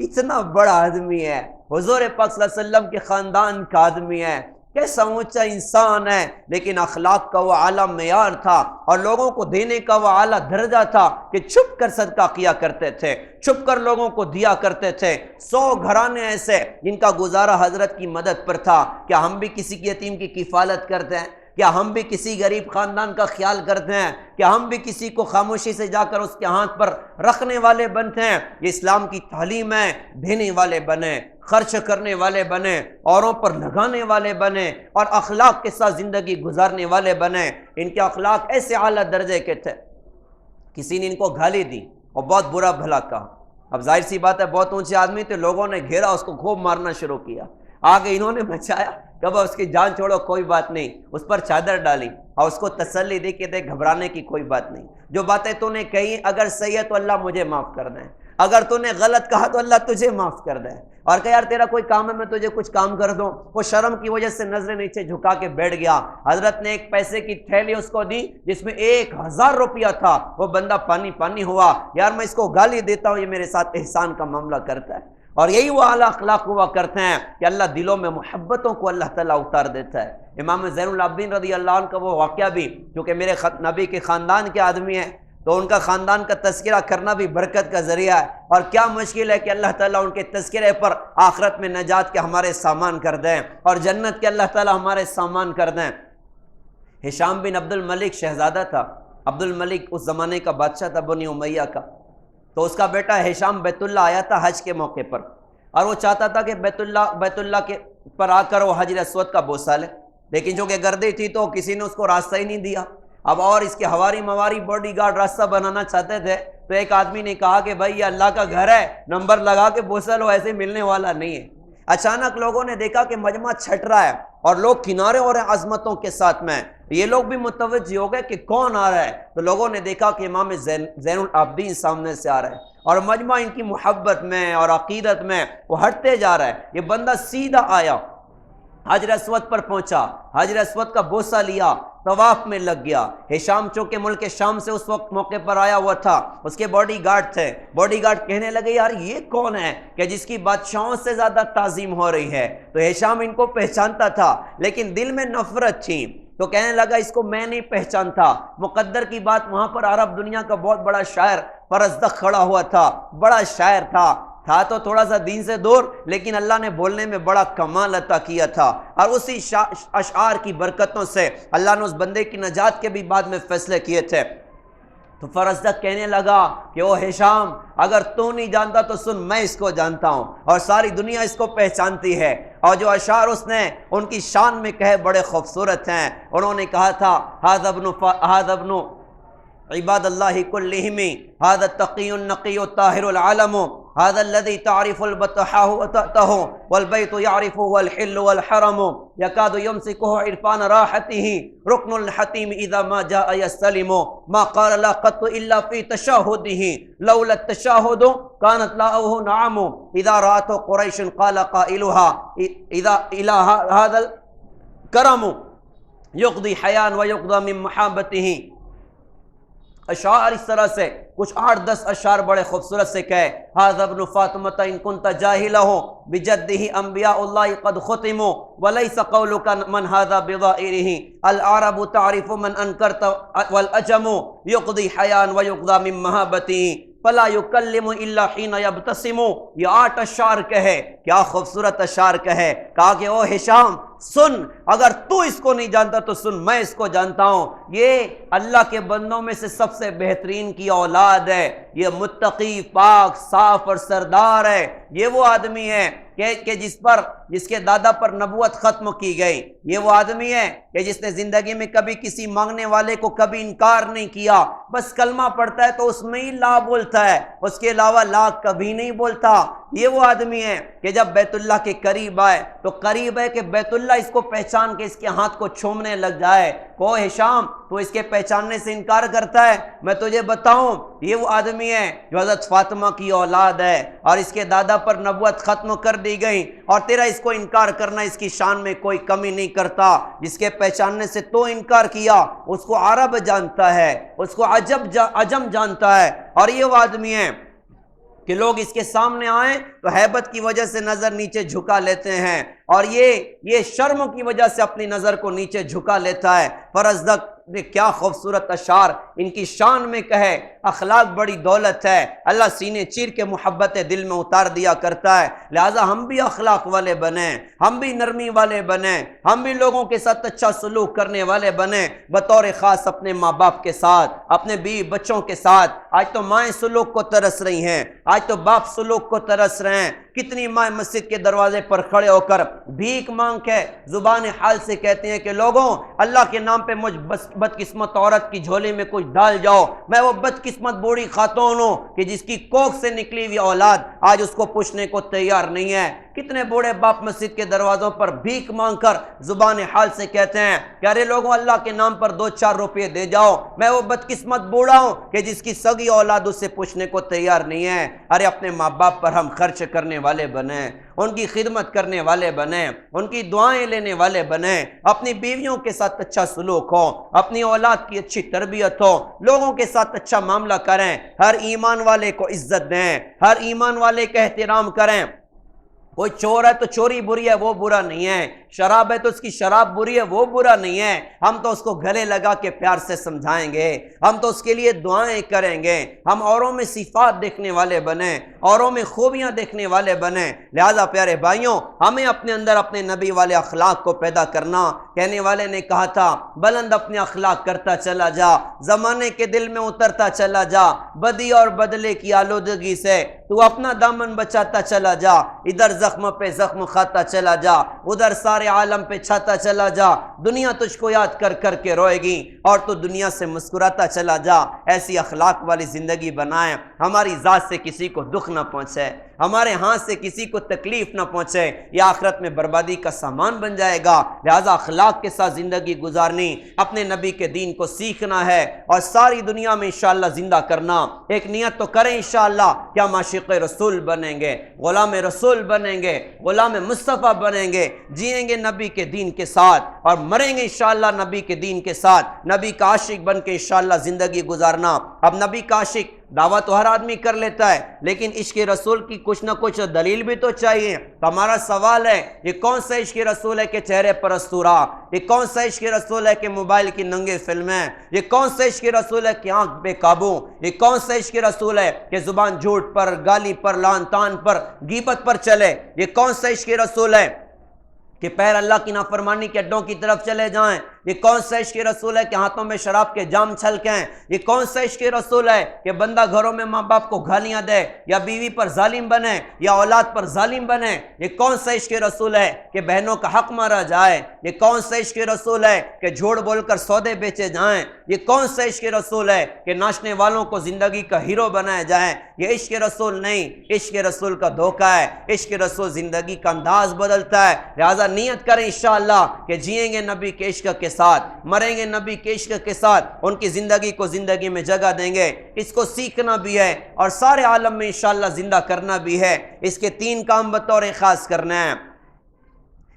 اتنا بڑا آدمی ہے، حضور پاک صلی اللہ علیہ وسلم کے خاندان کا آدمی ہے، کیسا اونچا انسان ہے، لیکن اخلاق کا وہ اعلیٰ معیار تھا اور لوگوں کو دینے کا وہ اعلیٰ درجہ تھا کہ چھپ کر صدقہ کیا کرتے تھے، چھپ کر لوگوں کو دیا کرتے تھے۔ 100 گھرانے ایسے جن کا گزارا حضرت کی مدد پر تھا۔ کیا ہم بھی کسی یتیم کی کفالت کرتے ہیں؟ کیا ہم بھی کسی غریب خاندان کا خیال کرتے ہیں؟ کیا ہم بھی کسی کو خاموشی سے جا کر اس کے ہاتھ پر رکھنے والے بنتے ہیں؟ یہ اسلام کی تعلیم ہے، دینے والے بنیں، خرچ کرنے والے بنیں، اوروں پر لگانے والے بنیں، اور اخلاق کے ساتھ زندگی گزارنے والے بنیں۔ ان کے اخلاق ایسے اعلیٰ درجے کے تھے، کسی نے ان کو گالی دی اور بہت برا بھلا کہا۔ اب ظاہر سی بات ہے بہت اونچے آدمی تھے، لوگوں نے گھیرا، اس کو خوب مارنا شروع کیا، آگے انہوں نے بچایا کہ اب اس کی جان چھوڑو کوئی بات نہیں، اس پر چادر ڈالی اور اس کو تسلی دی کہ دیکھ گھبرانے کی کوئی بات نہیں، جو باتیں تو نے کہی اگر صحیح ہے تو اللہ مجھے معاف کر دیں، اگر تو نے غلط کہا تو اللہ تجھے معاف کر دے، اور کہ یار تیرا کوئی کام ہے میں تجھے کچھ کام کر دوں۔ وہ شرم کی وجہ سے نظریں نیچے جھکا کے بیٹھ گیا۔ حضرت نے ایک پیسے کی تھیلی اس کو دی جس میں 1000 روپیہ تھا۔ وہ بندہ پانی پانی ہوا، یار میں اس کو گالی دیتا ہوں یہ میرے ساتھ احسان کا معاملہ کرتا ہے۔ اور یہی وہ اعلیٰ اخلاق ہوا کرتے ہیں کہ اللہ دلوں میں محبتوں کو اللہ تعالیٰ اتار دیتا ہے۔ امام زین العابدین رضی اللہ عنہ کا وہ واقعہ بھی، کیونکہ میرے نبی کے خاندان کے آدمی ہیں، تو ان کا خاندان کا تذکرہ کرنا بھی برکت کا ذریعہ ہے، اور کیا مشکل ہے کہ اللہ تعالیٰ ان کے تذکرے پر آخرت میں نجات کے ہمارے سامان کر دیں، اور جنت کے اللہ تعالیٰ ہمارے سامان کر دیں۔ ہشام بن عبد الملک شہزادہ تھا، عبد الملک اس زمانے کا بادشاہ تھا بنی امیہ کا، تو اس کا بیٹا ہشام بیت اللہ آیا تھا حج کے موقع پر، اور وہ چاہتا تھا کہ بیت اللہ کے پر آ کر وہ حجر اسود کا بوسہ لے، لیکن چونکہ گردی تھی تو کسی نے اس کو راستہ ہی نہیں دیا۔ اب اور اس کے ہواری مواری باڈی گارڈ راستہ بنانا چاہتے تھے، تو ایک آدمی نے کہا کہ بھائی یہ اللہ کا گھر ہے، نمبر لگا کے بوسہ لو، ایسے ملنے والا نہیں ہے۔ اچانک لوگوں نے دیکھا کہ مجمع چھٹ رہا ہے اور لوگ کنارے ہو رہے ہیں عظمتوں کے ساتھ میں، یہ لوگ بھی متوجہ ہو گئے کہ کون آ رہا ہے، تو لوگوں نے دیکھا کہ امام زین العابدین سامنے سے آ رہا ہے، اور مجمع ان کی محبت میں اور عقیدت میں وہ ہٹتے جا رہا ہے۔ یہ بندہ سیدھا آیا، حجر اسود پر پہنچا، حجر اسود کا بوسہ لیا، طواف میں لگ گیا۔ ہشام چونکہ ملک شام سے اس وقت موقع پر آیا ہوا تھا، اس کے باڈی گارڈ تھے، باڈی گارڈ کہنے لگے یار یہ کون ہے کہ جس کی بادشاہوں سے زیادہ تعظیم ہو رہی ہے؟ تو ہشام ان کو پہچانتا تھا لیکن دل میں نفرت تھی، تو کہنے لگا اس کو میں نہیں پہچانتا۔ مقدر کی بات، وہاں پر عرب دنیا کا بہت بڑا شاعر فرزدق کھڑا ہوا تھا، بڑا شاعر تھا تو تھوڑا سا دین سے دور، لیکن اللہ نے بولنے میں بڑا کمال عطا کیا تھا، اور اسی اشعار کی برکتوں سے اللہ نے اس بندے کی نجات کے بھی بعد میں فیصلے کیے تھے۔ تو فرزدق کہنے لگا کہ او ہشام، اگر تو نہیں جانتا تو سن، میں اس کو جانتا ہوں اور ساری دنیا اس کو پہچانتی ہے، اور جو اشعار اس نے ان کی شان میں کہے بڑے خوبصورت ہیں۔ انہوں نے کہا تھا هذا ابن عباد اللہ کلہم، هذا التقی النقی الطاہر العالم، هذا الذي تعرف البطحاء وتأته والبيت يعرفه الحل والحرم، يكاد يمسكه عرفان راحته ركن الحتيم إذا ما جاء يستلم، ما قال لا قط إلا في تشهده، لولا التشهد كانت لاؤه نعم، إذا رأته قريش قال قائلها إذا إلى هذا الكرم يقضي حيان ويقضى من محابته۔ اشعار اس طرح سے کچھ 8-10 اشعار بڑے خوبصورت سے کہے، هذا ابن فاطمة إن كنت جاهله بجده أنبياء الله قد ختموا وليس قولك من هذا بظائره، العرب تعرف من أنكرت والأجم يقضي حيان ويقضى من مهابته فلا يكلم الا حين يبتسم۔ یہ 8 اشعار کہے، کیا خوبصورت اشعار کہے، کہا کہ او ہشام سن، اگر تو اس کو نہیں جانتا تو سن، میں اس کو جانتا ہوں، یہ اللہ کے بندوں میں سے سب سے بہترین کی اولاد ہے، یہ متقی پاک صاف اور سردار ہے، یہ وہ آدمی ہے کہ جس کے دادا پر نبوت ختم کی گئی، یہ وہ آدمی ہے کہ جس نے زندگی میں کبھی کسی مانگنے والے کو کبھی انکار نہیں کیا، بس کلمہ پڑھتا ہے تو اس میں ہی لا بولتا ہے، اس کے علاوہ لا کبھی نہیں بولتا۔ یہ وہ آدمی ہے کہ جب بیت اللہ کے قریب آئے تو قریب ہے کہ بیت اللہ اس کو پہچان کے اس کے ہاتھ کو چھومنے لگ جائے۔ کو ہشام تو اس کے پہچاننے سے انکار کرتا ہے؟ میں تجھے بتاؤں، یہ وہ آدمی ہے جو حضرت فاطمہ کی اولاد ہے اور اس کے دادا پر نبوت ختم کر دی گئی، اور تیرا اس کو انکار کرنا اس کی شان میں کوئی کمی نہیں کرتا۔ جس کے پہچاننے سے تو انکار کیا، اس کو عرب جانتا ہے، اس کو عجم جانتا ہے، اور یہ وہ آدمی ہے کہ لوگ اس کے سامنے آئیں تو ہیبت کی وجہ سے نظر نیچے جھکا لیتے ہیں، اور یہ شرم کی وجہ سے اپنی نظر کو نیچے جھکا لیتا ہے۔ فرزدق نے کیا خوبصورت اشعار ان کی شان میں کہے، اخلاق بڑی دولت ہے، اللہ سینے چیر کے محبت دل میں اتار دیا کرتا ہے، لہٰذا ہم بھی اخلاق والے بنیں، ہم بھی نرمی والے بنیں، ہم بھی لوگوں کے ساتھ اچھا سلوک کرنے والے بنیں، بطور خاص اپنے ماں باپ کے ساتھ، اپنے بیوی بچوں کے ساتھ۔ آج تو مائیں سلوک کو ترس رہی ہیں، آج تو باپ سلوک کو ترس رہے ہیں، کتنی مائیں مسجد کے دروازے پر کھڑے ہو کر بھیک مانگ کے زبان حال سے کہتے ہیں کہ لوگوں اللہ کے نام پہ مجھ بدقسمت عورت کی جھولی میں کچھ ڈال جاؤ، میں وہ بدقسمت بوڑھی خاتون ہوں کہ جس کی کوکھ سے نکلی ہوئی اولاد آج اس کو پوچھنے کو تیار نہیں ہے۔ کتنے بوڑھے باپ مسجد کے دروازوں پر بھیک مانگ کر زبان حال سے کہتے ہیں کہ ارے لوگوں اللہ کے نام پر 2-4 روپے دے جاؤ، میں وہ بدقسمت بوڑھا ہوں کہ جس کی سگی اولاد اس سے پوچھنے کو تیار نہیں ہے۔ ارے اپنے ماں باپ پر ہم خرچ کرنے والے بنیں، ان کی خدمت کرنے والے بنیں، ان کی دعائیں لینے والے بنیں، اپنی بیویوں کے ساتھ اچھا سلوک ہو، اپنی اولاد کی اچھی تربیت ہو، لوگوں کے ساتھ اچھا معاملہ کریں، ہر ایمان والے کو عزت دیں، ہر ایمان والے کا احترام کریں۔ کوئی چور ہے تو چوری بری ہے، وہ برا نہیں ہے، شراب ہے تو اس کی شراب بری ہے وہ برا نہیں ہے، ہم تو اس کو گلے لگا کے پیار سے سمجھائیں گے، ہم تو اس کے لیے دعائیں کریں گے، ہم اوروں میں صفات دیکھنے والے بنیں، اوروں میں خوبیاں دیکھنے والے بنیں۔ لہذا پیارے بھائیوں، ہمیں اپنے اندر اپنے نبی والے اخلاق کو پیدا کرنا۔ کہنے والے نے کہا تھا بلند اپنے اخلاق کرتا چلا جا، زمانے کے دل میں اترتا چلا جا، بدی اور بدلے کی آلودگی سے تو اپنا دامن بچاتا چلا جا، ادھر زخم پہ زخم کھاتا چلا جا، ادھر سارے عالم پہ چھاتا چلا جا، دنیا تجھ کو یاد کر کر کے روئے گی اور تو دنیا سے مسکراتا چلا جا۔ ایسی اخلاق والی زندگی بنائیں، ہماری ذات سے کسی کو دکھ نہ پہنچے، ہمارے ہاتھ سے کسی کو تکلیف نہ پہنچے، یہ آخرت میں بربادی کا سامان بن جائے گا۔ لہذا اخلاق کے ساتھ زندگی گزارنی، اپنے نبی کے دین کو سیکھنا ہے اور ساری دنیا میں انشاءاللہ زندہ کرنا۔ ایک نیت تو کریں انشاءاللہ کہ ہم عاشق رسول بنیں گے، غلام رسول بنیں گے، غلام مصطفیٰ بنیں گے، جئیں گے نبی کے دین کے ساتھ اور مریں گے انشاءاللہ نبی کے دین کے ساتھ، نبی کا عاشق بن کے انشاءاللہ زندگی گزارنا۔ اب نبی کا عاشق دعویٰ تو ہر آدمی کر لیتا ہے، لیکن عشق رسول کی کچھ نہ کچھ دلیل بھی تو چاہیے۔ تو ہمارا سوال ہے، یہ کون سا عشق رسول ہے کہ چہرے پر استورا؟ یہ کون سا عشق رسول ہے کہ موبائل کی ننگے فلمیں؟ یہ کون سا عشق رسول ہے کہ آنکھ بے قابو؟ یہ کون سا عشق رسول ہے کہ زبان جھوٹ پر، گالی پر، لعن طعن پر، غیبت پر چلے؟ یہ کون سا عشق رسول ہے کہ پیر اللہ کی نافرمانی کے اڈوں کی طرف چلے جائیں؟ یہ کون سا عشق رسول ہے کہ ہاتھوں میں شراب کے جام چھلکیں؟ یہ کون سا عشق رسول ہے کہ بندہ گھروں میں ماں باپ کو گالیاں دے، یا بیوی پر ظالم بنے، یا اولاد پر ظالم بنے؟ یہ کون سا عشق رسول ہے کہ بہنوں کا حق مارا جائے؟ یہ کون سا عشق رسول ہے کہ جھوٹ بول کر سودے بیچے جائیں؟ یہ کون سا عشق رسول ہے کہ ناچنے والوں کو زندگی کا ہیرو بنایا جائے؟ یہ عشق رسول نہیں، عشق رسول کا دھوکہ ہے۔ عشق رسول زندگی کا انداز بدلتا ہے۔ لہذا نیت کریں انشاءاللہ کہ جئیں گے نبی کے عشق کے ساتھ، مریں گے نبی کے عشق کے ساتھ، ان کی زندگی کو زندگی میں جگہ دیں گے۔ اس کو سیکھنا بھی ہے اور سارے عالم میں انشاءاللہ زندہ کرنا بھی ہے۔ اس کے 3 کام بطور خاص کرنا ہے۔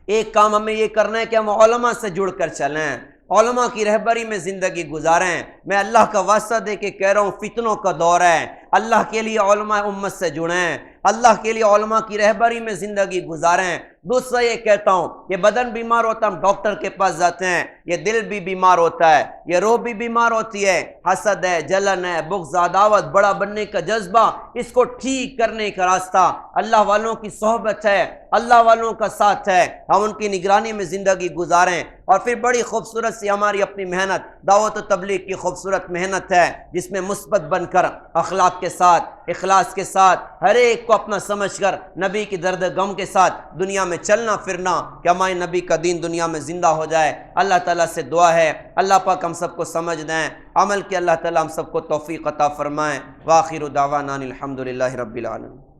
ایک کام ہمیں یہ کرنا ہے کہ ہم علماء سے جڑ کر چلیں، علماء کی رہبری میں زندگی گزاریں۔ میں اللہ کا واسطہ دے کے کہہ رہا ہوں، فتنوں کا دور ہے، اللہ کے لیے علماء امت سے جڑیں، اللہ کے لیے علماء کی رہبری میں زندگی گزاریں۔ دوسرا یہ کہتا ہوں، یہ بدن بیمار ہوتا ہے ہم ڈاکٹر کے پاس جاتے ہیں، یہ دل بھی بیمار ہوتا ہے، یہ روح بھی بیمار ہوتی ہے، حسد ہے، جلن ہے، بغض، عداوت، بڑا بننے کا جذبہ، اس کو ٹھیک کرنے کا راستہ اللہ والوں کی صحبت ہے، اللہ والوں کا ساتھ ہے۔ ہم ان کی نگرانی میں زندگی گزاریں اور پھر بڑی خوبصورت سی ہماری اپنی محنت، دعوت و تبلیغ کی خوبصورت محنت ہے، جس میں مثبت بن کر اخلاق کے ساتھ، اخلاص کے ساتھ، ہر ایک کو اپنا سمجھ کر نبی کی درد غم کے ساتھ دنیا میں چلنا پھرنا، کہ ہمارے نبی کا دین دنیا میں زندہ ہو جائے۔ اللہ تعالیٰ سے دعا ہے اللہ پاک ہم سب کو سمجھ دیں، عمل کے اللہ تعالیٰ ہم سب کو توفیق عطا فرمائیں۔ وآخر دعوانا الحمدللہ رب العالمین۔